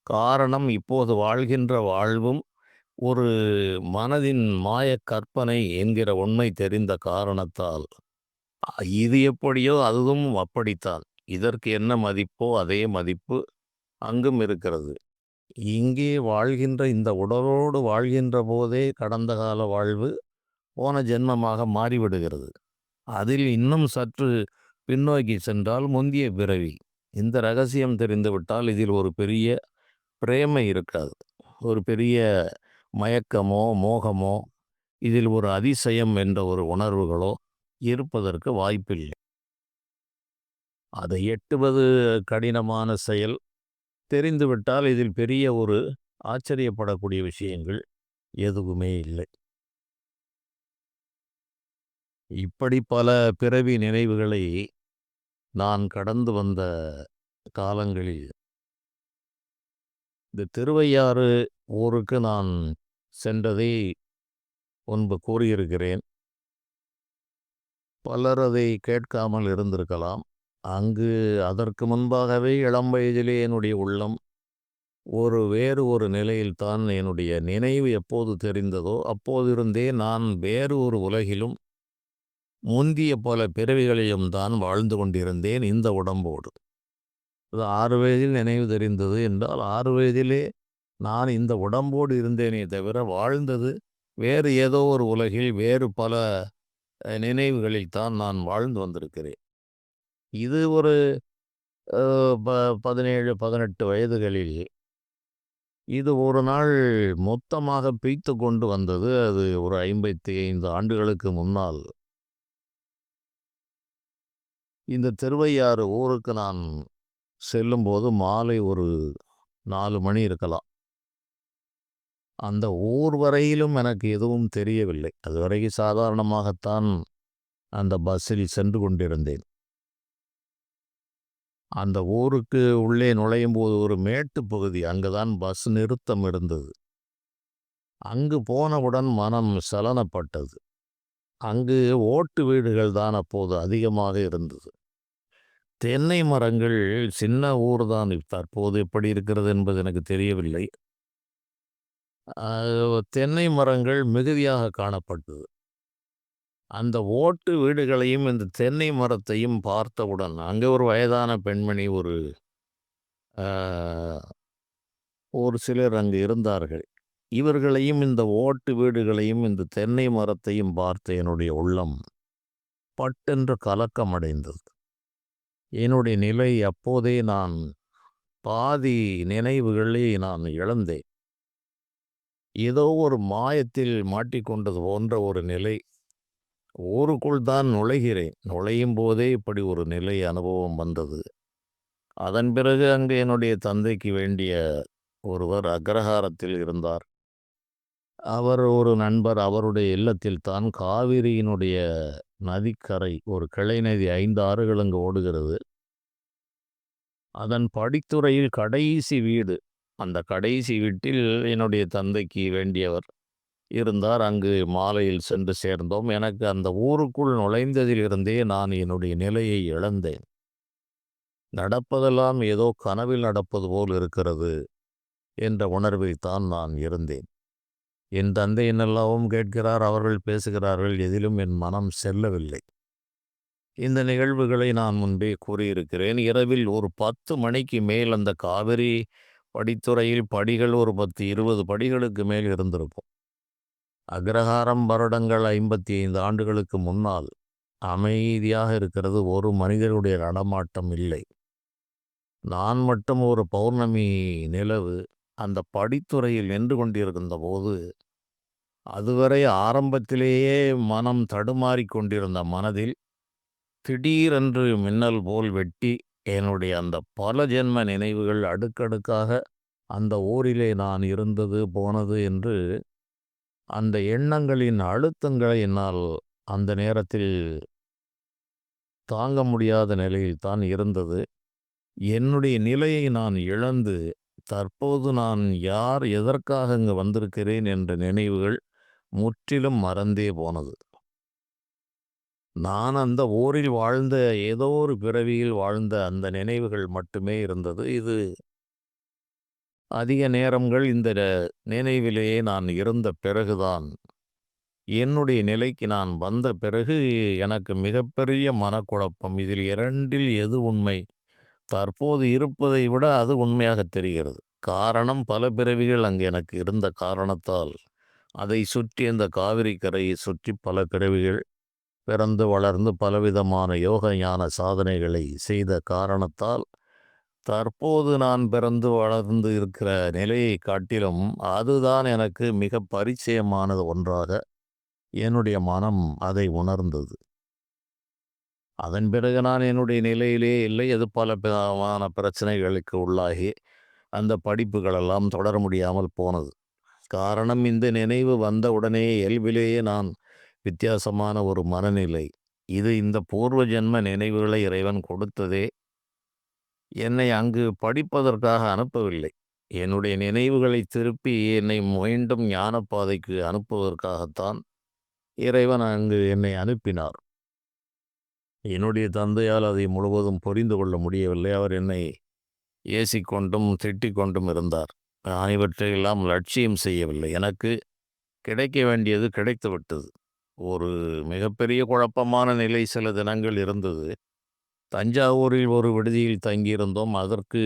காரணம், இப்போது வாழ்கின்ற வாழ்வும் ஒரு மனதின் மாயக் கற்பனை என்கிற உண்மை தெரிந்த காரணத்தால், இது எப்படியோ அதுவும் அப்படித்தான். இதற்கு என்ன மதிப்போ அதே மதிப்பு அங்கும் இருக்கிறது. இங்கே வாழ்கின்ற இந்த உடலோடு வாழ்கின்ற போதே கடந்த கால வாழ்வு போன ஜென்மமாக மாறிவிடுகிறது. அதில் இன்னும் சற்று பின்னோக்கி சென்றால் முந்திய பிறவி. இந்த ரகசியம் தெரிந்துவிட்டால் இதில் ஒரு பெரிய பிரேமை இருக்காது. ஒரு பெரிய மயக்கமோ, மோகமோ, இதில் ஒரு அதிசயம் என்ற ஒரு உணர்வுகளோ இருப்பதற்கு வாய்ப்பில்லை. அதை எட்டுவது கடினமான செயல். தெரிந்துவிட்டால் இதில் பெரிய ஒரு ஆச்சரியப்படக்கூடிய விஷயங்கள் எதுவுமே இல்லை. இப்படி பல பிறவி நினைவுகளை நான் கடந்து வந்த காலங்களில் இந்த திருவையாறு ஊருக்கு நான் சென்றதை முன்பு கூறியிருக்கிறேன். பலர் அதை கேட்காமல் இருந்திருக்கலாம். அங்கு அதற்கு முன்பாகவே இளம் வயதிலே என்னுடைய உள்ளம் வேறு ஒரு நிலையில்தான். என்னுடைய நினைவு எப்போது தெரிந்ததோ அப்போதிருந்தே நான் வேறு ஒரு உலகிலும் முந்திய பல பிறவிகளிலும் தான் வாழ்ந்து கொண்டிருந்தேன் இந்த உடம்போடு. அது 6 வயதில் நினைவு தெரிந்தது என்றால் 6 வயதிலே நான் இந்த உடம்போடு இருந்தேனே தவிர வாழ்ந்தது வேறு ஏதோ ஒரு உலகில் வேறு பல நினைவுகளில் தான் நான் வாழ்ந்து வந்திருக்கிறேன். இது ஒரு 17, 18 வயதுகளில் இது ஒரு நாள் மொத்தமாக பிய்த்து கொண்டு வந்தது. அது ஒரு 55 ஆண்டுகளுக்கு முன்னால் இந்த திருவையாறு ஊருக்கு நான் செல்லும்போது மாலை ஒரு 4 மணி இருக்கலாம். அந்த ஊர் வரையிலும் எனக்கு எதுவும் தெரியவில்லை. அதுவரைக்கும் சாதாரணமாகத்தான் அந்த பஸ்ஸில் சென்று கொண்டிருந்தேன். அந்த ஊருக்கு உள்ளே நுழையும்போது ஒரு மேட்டு பகுதி, அங்குதான் பஸ் நிறுத்தம் இருந்தது. அங்கு போனவுடன் மனம் சலனப்பட்டது. அங்கு ஓட்டு வீடுகள் தான் அப்போது அதிகமாக இருந்தது. தென்னை மரங்கள், சின்ன ஊர் தான், தற்போது எப்படி இருக்கிறது என்பது எனக்கு தெரியவில்லை. தென்னை மரங்கள் மிகுதியாக காணப்பட்டது. அந்த ஓட்டு வீடுகளையும் இந்த தென்னை மரத்தையும் பார்த்தவுடன் அங்கே ஒரு வயதான பெண்மணி ஒரு சிலர் அங்கு இருந்தார்கள். இவர்களையும் இந்த ஓட்டு வீடுகளையும் இந்த தென்னை மரத்தையும் பார்த்த என்னுடைய உள்ளம் பட்டென்று கலக்கமடைந்தது. என்னுடைய நிலை அப்போதே நான் பாதி நினைவுகளை நான் இழந்தேன். ஏதோ ஒரு மாயத்தில் மாட்டிக்கொண்டது போன்ற ஒரு நிலை. ஊருக்குள் தான் நுழைகிறேன். நுழையும் போதே இப்படி ஒரு நிலை அனுபவம் வந்தது. அதன் பிறகு அங்கு என்னுடைய தந்தைக்கு வேண்டிய ஒருவர் அக்ரஹாரத்தில் இருந்தார். அவர் ஒரு நண்பர், அவருடைய இல்லத்தில் தான் காவிரியினுடைய நதிக்கரை, ஒரு கிளை நதி 5 ஆறுகள் அங்கு ஓடுகிறது. அதன் படித்துறையில் கடைசி வீடு. அந்த கடைசி வீட்டில் என்னுடைய தந்தைக்கு வேண்டியவர் இருந்தார். அங்கு மாலையில் சென்று சேர்ந்தோம். எனக்கு அந்த ஊருக்குள் நுழைந்ததிலிருந்தே நான் என்னுடைய நிலையை இழந்தேன். நடப்பதெல்லாம் ஏதோ கனவில் நடப்பது போல் இருக்கிறது என்ற உணர்வில் தான் நான் இருந்தேன். என் தந்தை என்னெல்லாவும் கேட்கிறார், அவர்கள் பேசுகிறார்கள், எதிலும் என் மனம் செல்லவில்லை. இந்த நிகழ்வுகளை நான் முன்பே கூறியிருக்கிறேன். இரவில் ஒரு 10 மணிக்கு மேல் அந்த காவிரி படித்துறையில் படிகள் ஒரு 10, 20 படிகளுக்கு மேல் இருந்திருக்கும். அக்ரஹாரம் வருடங்கள் 55 ஆண்டுகளுக்கு முன்னால் அமைதியாக இருக்கிறது. ஒரு மனிதனுடைய நடமாட்டம் இல்லை. நான் மட்டும் ஒரு பௌர்ணமி நிலவு அந்த படித்துறையில் நின்று கொண்டிருக்கின்ற போது, அதுவரை ஆரம்பத்திலேயே மனம் தடுமாறிக் கொண்டிருந்த மனதில் திடீரென்று மின்னல் போல் வெட்டி என்னுடைய அந்த பல ஜென்ம நினைவுகள் அடுக்கடுக்காக அந்த ஊரிலே நான் இருந்தது போனது என்று அந்த எண்ணங்களின் அழுத்தங்களை என்னால் அந்த நேரத்தில் தாங்க முடியாத நிலையில் தான் இருந்தது. என்னுடைய நிலையை நான் இழந்து தற்போது நான் யார், எதற்காக இங்கு வந்திருக்கிறேன் என்ற நினைவுகள் முற்றிலும் மறந்தே போனது. நான் அந்த ஊரில் வாழ்ந்த ஏதோ ஒரு பிறவியில் வாழ்ந்த அந்த நினைவுகள் மட்டுமே இருந்தது. இது அதிக நேரங்கள் இந்த நினைவிலேயே நான் இருந்த பிறகுதான், என்னுடைய நிலைக்கு நான் வந்த பிறகு எனக்கு மிகப்பெரிய மனக்குழப்பம். இதில் 2ல் எது உண்மை? தற்போது இருப்பதை விட அது உண்மையாகத் தெரிகிறது. காரணம், பல பிறவிகள் அங்கு எனக்கு இருந்த காரணத்தால், அதை சுற்றி அந்த காவிரி கரையை சுற்றி பல பிறவிகள் பிறந்து வளர்ந்து பலவிதமான யோக ஞான சாதனைகளை செய்த காரணத்தால், தற்போது நான் பிறந்து வளர்ந்து இருக்கிற நிலையை காட்டிலும் அதுதான் எனக்கு மிக பரிச்சயமானது ஒன்றாக என்னுடைய மனம் அதை உணர்ந்தது. அதன் பிறகு நான் என்னுடைய நிலையிலே இல்லை. அது பல விதமான பிரச்சனைகளுக்கு உள்ளாகி அந்த படிப்புகளெல்லாம் தொடர முடியாமல் போனது. காரணம், இந்த நினைவு வந்த உடனே இயல்பிலேயே நான் வித்தியாசமான ஒரு மனநிலை. இது இந்த பூர்வ ஜென்ம நினைவுகளை இறைவன் கொடுத்ததே என்னை அங்கு படிப்பதற்காக அனுப்பவில்லை. என்னுடைய நினைவுகளை திருப்பி என்னை மீண்டும் ஞானப்பாதைக்கு அனுப்புவதற்காகத்தான் இறைவன் அங்கு என்னை அனுப்பினார். என்னுடைய தந்தையால் அதை முழுவதும் புரிந்து கொள்ள முடியவில்லை. அவர் என்னை ஏசிக்கொண்டும் திட்டிக் கொண்டும் இருந்தார். நான் இவற்றையெல்லாம் லட்சியம் செய்யவில்லை. எனக்கு கிடைக்க வேண்டியது கிடைத்துவிட்டது. ஒரு மிகப்பெரிய குழப்பமான நிலை சில தினங்கள் இருந்தது. தஞ்சாவூரில் ஒரு விடுதியில் தங்கியிருந்தோம். அதற்கு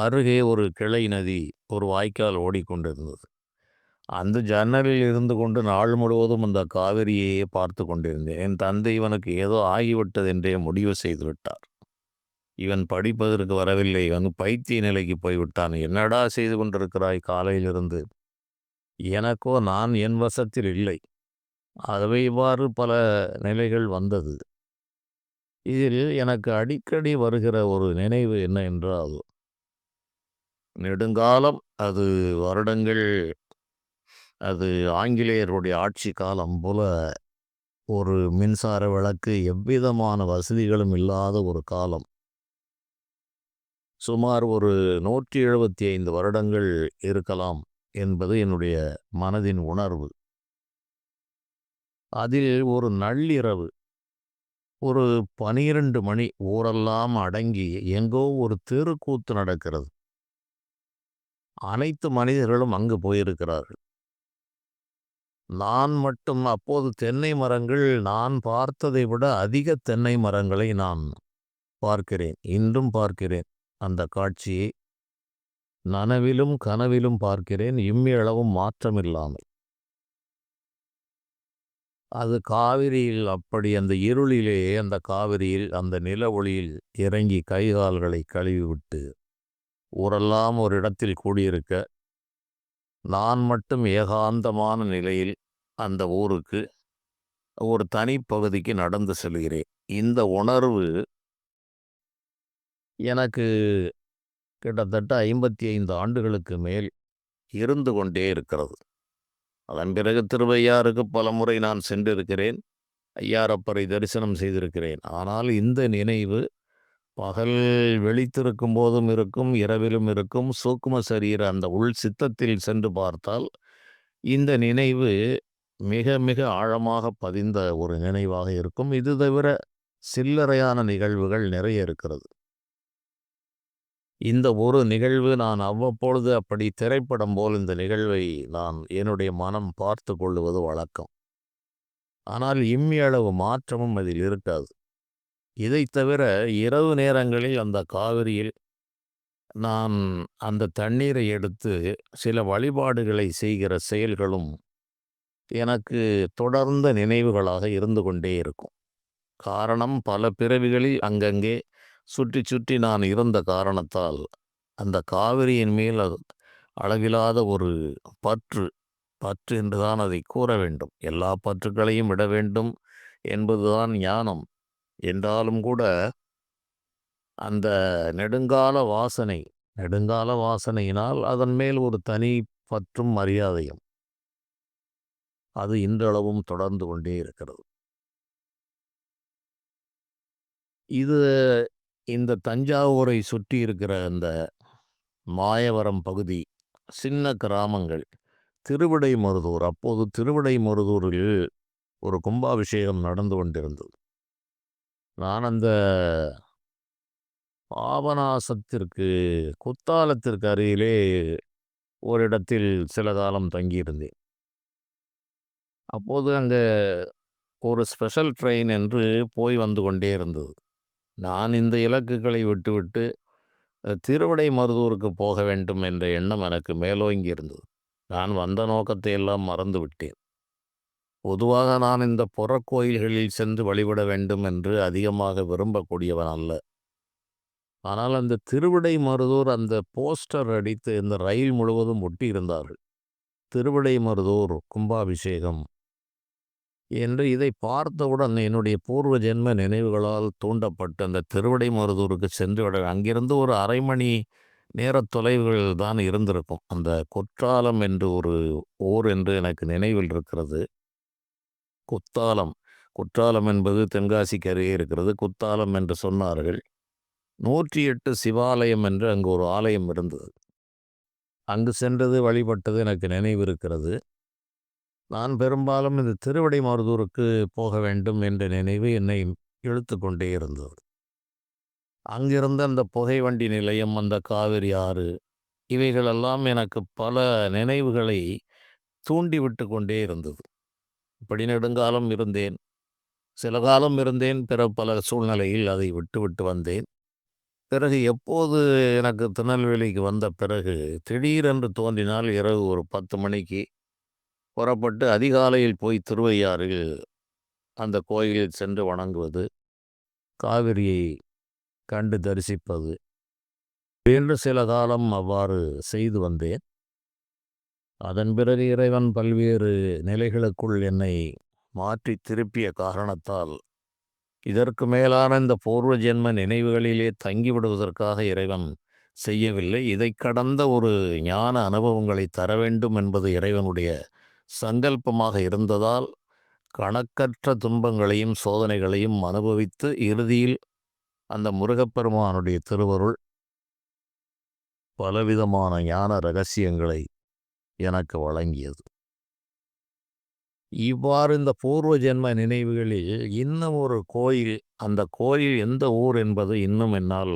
அருகே ஒரு கிளை நதி, ஒரு வாய்க்கால் ஓடிக்கொண்டிருந்தது. அந்த ஜன்னலில் இருந்து கொண்டு நாள் முழுவதும் அந்த காவிரியையே பார்த்து கொண்டிருந்தேன். என் தந்தை இவனுக்கு ஏதோ ஆகிவிட்டது என்றே முடிவு செய்து விட்டார். இவன் படிப்பதற்கு வரவில்லை, இவன் பைத்திய நிலைக்கு போய்விட்டான். என்னடா செய்து கொண்டிருக்கிறாய் காலையிலிருந்து? எனக்கோ நான் என் வசத்தில் இல்லை. ஆகவே இவ்வாறு பல நிலைகள் வந்தது. இதில் எனக்கு அடிக்கடி வருகிற ஒரு நினைவு என்ன என்றால், நெடுங்காலம், அது வருடங்கள், அது ஆங்கிலேயருடைய ஆட்சி காலம் போல, ஒரு மின்சார விளக்கு, எவ்விதமான வசதிகளும் இல்லாத ஒரு காலம். சுமார் ஒரு 175 வருடங்கள் இருக்கலாம் என்பது என்னுடைய மனதின் உணர்வு. அதில் ஒரு நள்ளிரவு, ஒரு 12 மணி, ஊரெல்லாம் அடங்கி எங்கோ ஒரு தெருக்கூத்து நடக்கிறது. அனைத்து மனிதர்களும் அங்கு போயிருக்கிறார்கள். நான் மட்டும் அப்போது தென்னை மரங்கள், நான் பார்த்ததை விட அதிக தென்னை மரங்களை நான் பார்க்கிறேன். இன்றும் பார்க்கிறேன் அந்த காட்சியை. நனவிலும் கனவிலும் பார்க்கிறேன், இம்மியளவும் மாற்றமில்லாமல். அது காவிரியில், அப்படி அந்த இருளிலே அந்த காவிரியில் அந்த நில ஒளியில் இறங்கி கை கால்களை கழுவிவிட்டு ஊரெல்லாம் ஒரு இடத்தில் கூடியிருக்க, நான் மட்டும் ஏகாந்தமான நிலையில் அந்த ஊருக்கு, ஒரு தனிப்பகுதிக்கு நடந்து செல்கிறேன். இந்த உணர்வு எனக்கு கிட்டத்தட்ட 55 ஆண்டுகளுக்கு மேல் இருந்து கொண்டே இருக்கிறது. அதன் பிறகு திருவையாறுக்கு பலமுறை நான் சென்றிருக்கிறேன். ஐயாறப்பரை தரிசனம் செய்திருக்கிறேன். ஆனால் இந்த நினைவு பகல் விழித்திருக்கும் போதும் இருக்கும், இரவிலும் இருக்கும். சூக்கும சரீர அந்த உள் சித்தத்தில் சென்று பார்த்தால் இந்த நினைவு மிக மிக ஆழமாக பதிந்த ஒரு நினைவாக இருக்கும். இது தவிர சில்லறையான நிகழ்வுகள் நிறைய இருக்கிறது. இந்த ஒரு நிகழ்வு, நான் அவ்வப்பொழுது அப்படி திரைப்படம் போல் இந்த நிகழ்வை நான் என்னுடைய மனம் பார்த்து கொள்ளுவது வழக்கம். ஆனால் இம்மியளவு மாற்றமும் அதில் இருக்காது. இதைத் தவிர இரவு நேரங்களில் அந்த காவிரியில் நான் அந்த தண்ணீரை எடுத்து சில வழிபாடுகளை செய்கிற செயல்களும் எனக்கு தொடர்ந்த நினைவுகளாக இருந்து கொண்டே இருக்கும். காரணம், பல பிறவிகளில் அங்கங்கே சுற்றி சுற்றி நான் இருந்த காரணத்தால் அந்த காவிரியின் மேல் அளவிலாத ஒரு பற்று, பற்று என்றுதான் அதை கூற வேண்டும். எல்லா பற்றுக்களையும் விட வேண்டும் என்பதுதான் ஞானம். என்றாலும் கூட அந்த நெடுங்கால வாசனை, நெடுங்கால வாசனையினால் அதன் மேல் ஒரு தனி பற்றும் மரியாதையும் அது இன்றளவும் தொடர்ந்து கொண்டே இருக்கிறது. இது இந்த தஞ்சாவூரை சுற்றி இருக்கிற அந்த மாயவரம் பகுதி, சின்ன கிராமங்கள், திருவிடைமருதூர். அப்போது திருவிடைமருதூரில் ஒரு கும்பாபிஷேகம் நடந்து கொண்டிருந்தது. நான் அந்த பாபநாசத்திற்கு, குத்தாலத்திற்கு அருகிலே ஓரிடத்தில் சில காலம் தங்கியிருந்தேன். அப்போது அங்கே ஒரு ஸ்பெஷல் ட்ரெயின் என்று போய் வந்து கொண்டே இருந்தது. நான் இந்த இலக்குகளை விட்டுவிட்டு திருவிடைமருதூருக்கு போக வேண்டும் என்ற எண்ணம் எனக்கு மேலோங்கி இருந்தது. நான் வந்த நோக்கத்தை எல்லாம் மறந்து விட்டேன். பொதுவாக நான் இந்த புறக்கோயில்களில் சென்று வழிபட வேண்டும் என்று அதிகமாக விரும்பக்கூடியவன் அல்ல. ஆனால் அந்த திருவிடைமருதூர் அந்த போஸ்டர் அடித்து இந்த ரயில் முழுவதும் ஒட்டி இருந்தார்கள். திருவிடைமருதூர் கும்பாபிஷேகம் என்று இதை பார்த்தவுடன் என்னுடைய பூர்வ ஜென்ம நினைவுகளால் தூண்டப்பட்டு அந்த திருவிடைமருதூருக்கு சென்று விட அங்கிருந்து ஒரு அரை மணி நேர தொலைவுகள் தான் இருந்திருக்கும். அந்த குற்றாலம் என்று ஒரு ஊர் என்று எனக்கு நினைவில் இருக்கிறது. குத்தாலம் குற்றாலம் என்பது தென்காசிக்கு அருகே இருக்கிறது. குத்தாலம் என்று சொன்னார்கள். 108 சிவாலயம் என்று அங்கு ஒரு ஆலயம் இருந்தது. அங்கு சென்றது வழிபட்டது எனக்கு நினைவிருக்கிறது. நான் பெரும்பாலும் இந்த திருவிடைமருதூருக்கு போக வேண்டும் என்ற நினைவு என்னை இழுத்து கொண்டே இருந்தது. அங்கிருந்த அந்த புகை வண்டி நிலையம், அந்த காவிரி ஆறு, இவைகளெல்லாம் எனக்கு பல நினைவுகளை தூண்டிவிட்டு கொண்டே இருந்தது. இப்படி நெடுங்காலம் இருந்தேன். சில காலம் இருந்தேன். பிறகு பல சூழ்நிலையில் அதை விட்டு வந்தேன். பிறகு எப்போது எனக்கு திருநெல்வேலிக்கு வந்த பிறகு திடீரென்று தோன்றினால் இரவு ஒரு 10 மணிக்கு புறப்பட்டு அதிகாலையில் போய் திருவையாறில் அந்த கோயிலில் சென்று வணங்குவது, காவிரியை கண்டு தரிசிப்பது என்று சில காலம் அவ்வாறு செய்து வந்தேன். அதன் பிறகு இறைவன் பல்வேறு நிலைகளுக்குள் என்னை மாற்றி திருப்பிய காரணத்தால் இதற்கு மேலான இந்த பூர்வ ஜென்ம நினைவுகளிலே தங்கிவிடுவதற்காக இறைவன் செய்யவில்லை. இதை கடந்த ஒரு ஞான அனுபவங்களை தர வேண்டும் என்பது இறைவனுடைய சங்கல்பமாக இருந்ததால் கணக்கற்ற துன்பங்களையும் சோதனைகளையும் அனுபவித்து இறுதியில் அந்த முருகப்பெருமானுடைய திருவருள் பலவிதமான ஞான ரகசியங்களை எனக்கு வழங்கியது. இவ்வாறு இந்த பூர்வ ஜென்ம நினைவுகளில் இன்னும் ஒரு கோயில், அந்த கோயில் எந்த ஊர் என்பது இன்னும் என்னால்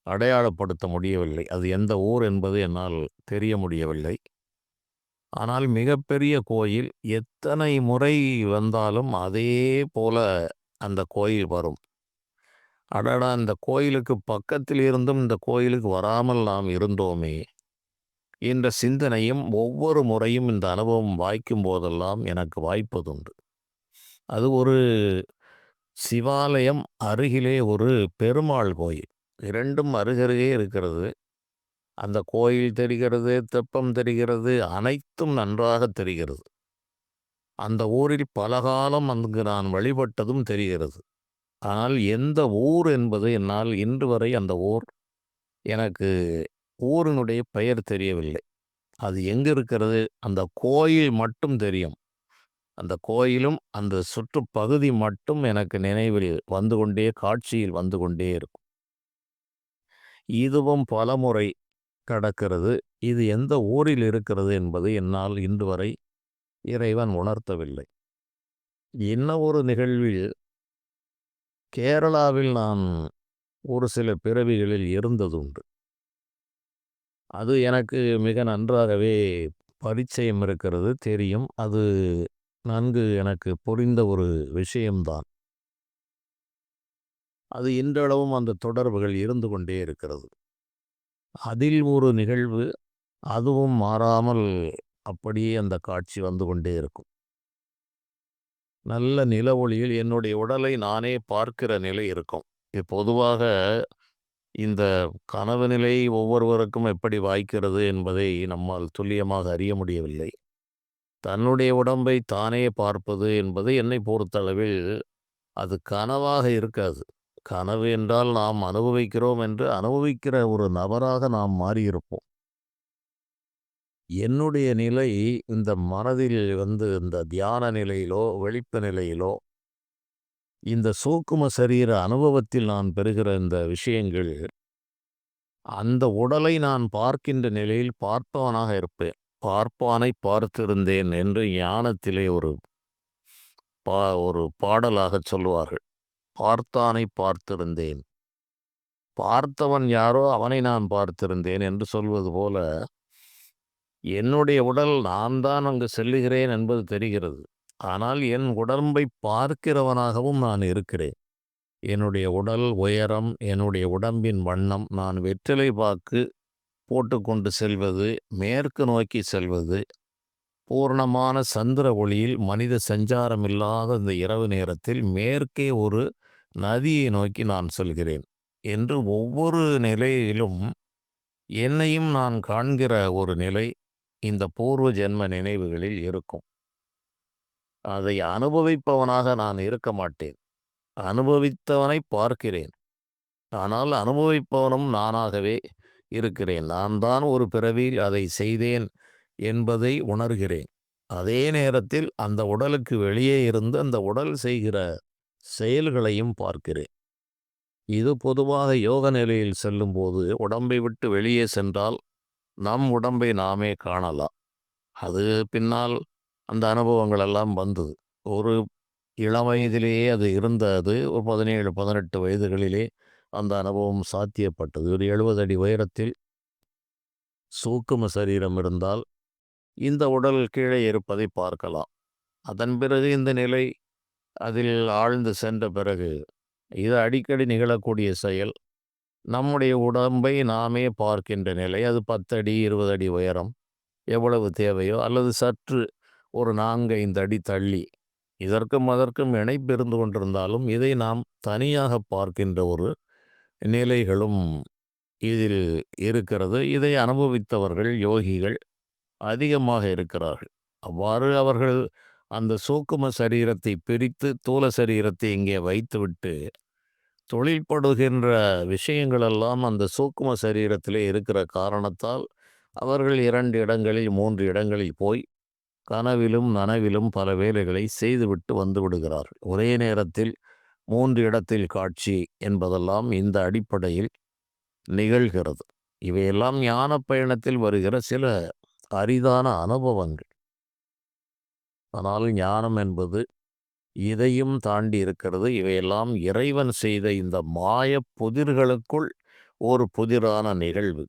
அடையாளப்படுத்த முடியவில்லை. அது எந்த ஊர் என்பது என்னால் தெரிய முடியவில்லை. ஆனால் மிகப்பெரிய கோயில், எத்தனை முறை வந்தாலும் அதே போல அந்த கோயில் வரும். அடடா, இந்த கோயிலுக்கு பக்கத்தில் இருந்தும் இந்த கோயிலுக்கு வராமல் நாம் இருந்தோமே என்ற சிந்தனையும் ஒவ்வொரு முறையும் இந்த அனுபவம் வாய்க்கும் போதெல்லாம் எனக்கு வாய்ப்பதுண்டு. அது ஒரு சிவாலயம், அருகிலே ஒரு பெருமாள் கோயில். இரண்டும் அருகருகே இருக்கிறது. அந்த கோயில் தெரிகிறது, தெப்பம் தெரிகிறது, அனைத்தும் நன்றாக தெரிகிறது. அந்த ஊரில் பலகாலம் அங்கு நான் வழிபட்டதும் தெரிகிறது. ஆனால் எந்த ஊர் என்பது என்னால் இன்று வரை அந்த ஊர் எனக்கு ஊரினுடைய பெயர் தெரியவில்லை. அது எங்கே இருக்கிறது, அந்த கோயில் மட்டும் தெரியும். அந்த கோயிலும் அந்த சுற்றுப்பகுதி மட்டும் எனக்கு நினைவில் வந்து கொண்டே, காட்சியில் வந்து கொண்டே இருக்கும். இதுவும் பலமுறை கடக்கிறது. இது எந்த ஊரில் இருக்கிறது என்பது என்னால் இன்று வரை இறைவன் உணர்த்தவில்லை. இன்னும் ஒரு நிகழ்வில் கேரளாவில் நான் ஒரு சில பிறவிகளில் இருந்ததுண்டு. அது எனக்கு மிக நன்றாகவே பரிச்சயம் இருக்கிறது, தெரியும். அது நன்கு எனக்கு புரிந்த ஒரு விஷயம்தான். அது இன்றளவும் அந்த தொடர்புகள் இருந்து கொண்டே இருக்கிறது. அதில் ஒரு நிகழ்வு, அதுவும் மாறாமல் அப்படியே அந்த காட்சி வந்து கொண்டே இருக்கும். நல்ல நில ஒளியில் என்னுடைய உடலை நானே பார்க்கிற நிலை இருக்கும். பொதுவாக இந்த கனவு நிலை ஒவ்வொருவருக்கும் எப்படி வாய்க்கிறது என்பதை நம்மால் துல்லியமாக அறிய முடியவில்லை. தன்னுடைய உடம்பை தானே பார்ப்பது என்பது என்னை பொறுத்தளவில் அது கனவாக இருக்காது. கனவு என்றால் நாம் அனுபவிக்கிறோம் என்று அனுபவிக்கிற ஒரு நபராக நாம் மாறியிருப்போம். என்னுடைய நிலை இந்த மனதில் இந்த தியான நிலையிலோ விழிப்பு நிலையிலோ இந்த சூக்கும சரீர அனுபவத்தில் நான் பெறுகிற இந்த விஷயங்கள், அந்த உடலை நான் பார்க்கின்ற நிலையில் பார்ப்பவனாக இருப்பேன். பார்ப்பானை பார்த்திருந்தேன் என்று ஞானத்திலே ஒரு பாடலாகச் சொல்லுவார்கள். பார்த்தானை பார்த்திருந்தேன், பார்த்தவன் யாரோ அவனை நான் பார்த்திருந்தேன் என்று சொல்வது போல, என்னுடைய உடல் நான் தான் அங்கு செல்லுகிறேன் என்பது தெரிகிறது. ஆனால் என் உடம்பை பார்க்கிறவனாகவும் நான் இருக்கிறேன். என்னுடைய உடல் உயரம், என்னுடைய உடம்பின் வண்ணம், நான் வெற்றிலை பாக்கு போட்டுக்கொண்டு செல்வது, மேற்கு நோக்கி செல்வது, பூரணமான சந்திர ஒளியில் மனித சஞ்சாரம் இல்லாத இந்த இரவு நேரத்தில் மேற்கே ஒரு நதியை நோக்கி நான் செல்கிறேன் என்று ஒவ்வொரு நிலையிலும் என்னையும் நான் காண்கிற ஒரு நிலை இந்த பூர்வ ஜென்ம நினைவுகளில் இருக்கும். அதை அனுபவிப்பவனாக நான் இருக்க மாட்டேன். அனுபவித்தவனை பார்க்கிறேன். ஆனால் அனுபவிப்பவனும் நானாகவே இருக்கிறேன். நான் தான் ஒரு பிறவியில் அதை செய்தேன் என்பதை உணர்கிறேன். அதே நேரத்தில் அந்த உடலுக்கு வெளியே இருந்து அந்த உடல் செய்கிற செயல்களையும் பார்க்கிறேன். இது பொதுவாக யோக நிலையில் செல்லும்போது உடம்பை விட்டு வெளியே சென்றால் நம் உடம்பை நாமே காணலாம். அது பின்னால் அந்த அனுபவங்கள் எல்லாம் வந்தது. ஒரு இளம் வயதிலேயே அது இருந்தது. ஒரு 17, 18 வயதுகளிலே அந்த அனுபவம் சாத்தியப்பட்டது. ஒரு 70 அடி உயரத்தில் சூக்கும சரீரம் இருந்தால் இந்த உடல் கீழே இருப்பதை பார்க்கலாம். அதன் பிறகு இந்த நிலை அதில் ஆழ்ந்து சென்ற பிறகு இது அடிக்கடி நிகழக்கூடிய செயல். நம்முடைய உடம்பை நாமே பார்க்கின்ற நிலை. அது 10 அடி 20 அடி உயரம் எவ்வளவு தேவையோ அல்லது சற்று ஒரு 4, 5 அடி தள்ளி இதற்கும் அதற்கும் இணைப்பு இருந்து கொண்டிருந்தாலும் இதை நாம் தனியாக பார்க்கின்ற ஒரு நிலைகளும் இதில் இருக்கிறது. இதை அனுபவித்தவர்கள் யோகிகள் அதிகமாக இருக்கிறார்கள். அவ்வாறு அவர்கள் அந்த சூக்கும சரீரத்தை பிரித்து தூல சரீரத்தை இங்கே வைத்துவிட்டு தொழில்படுகின்ற விஷயங்களெல்லாம் அந்த சூக்கும சரீரத்திலே இருக்கிற காரணத்தால் அவர்கள் 2 இடங்களில் 3 இடங்களில் போய் கனவிலும் நனவிலும் பல வேலைகளை செய்துவிட்டு வந்து விடுகிறார்கள். ஒரே நேரத்தில் 3 இடத்தில் காட்சி என்பதெல்லாம் இந்த அடிப்படையில் நிகழ்கிறது. இவையெல்லாம் ஞான பயணத்தில் வருகிற சில அரிதான அனுபவங்கள். ஆனால் ஞானம் என்பது இதையும் தாண்டி இருக்கிறது. இவையெல்லாம் இறைவன் செய்த இந்த மாய புதிர்களுக்குள் ஒரு புதிரான நிகழ்வு.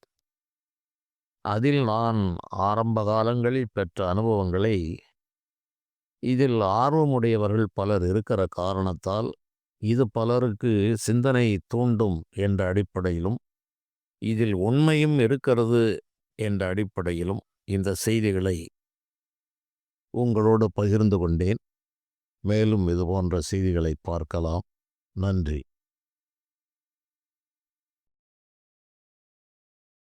அதில் நான் ஆரம்ப காலங்களில் பெற்ற அனுபவங்களை இதில் ஆர்வமுடையவர்கள் பலர் இருக்கிற காரணத்தால் இது பலருக்கு சிந்தனை தூண்டும் என்ற அடிப்படையிலும் இதில் உண்மையும் இருக்கிறது என்ற அடிப்படையிலும் இந்த செய்திகளை உங்களோடு பகிர்ந்து கொண்டேன். மேலும் இது போன்ற செய்திகளை பார்க்கலாம். நன்றி.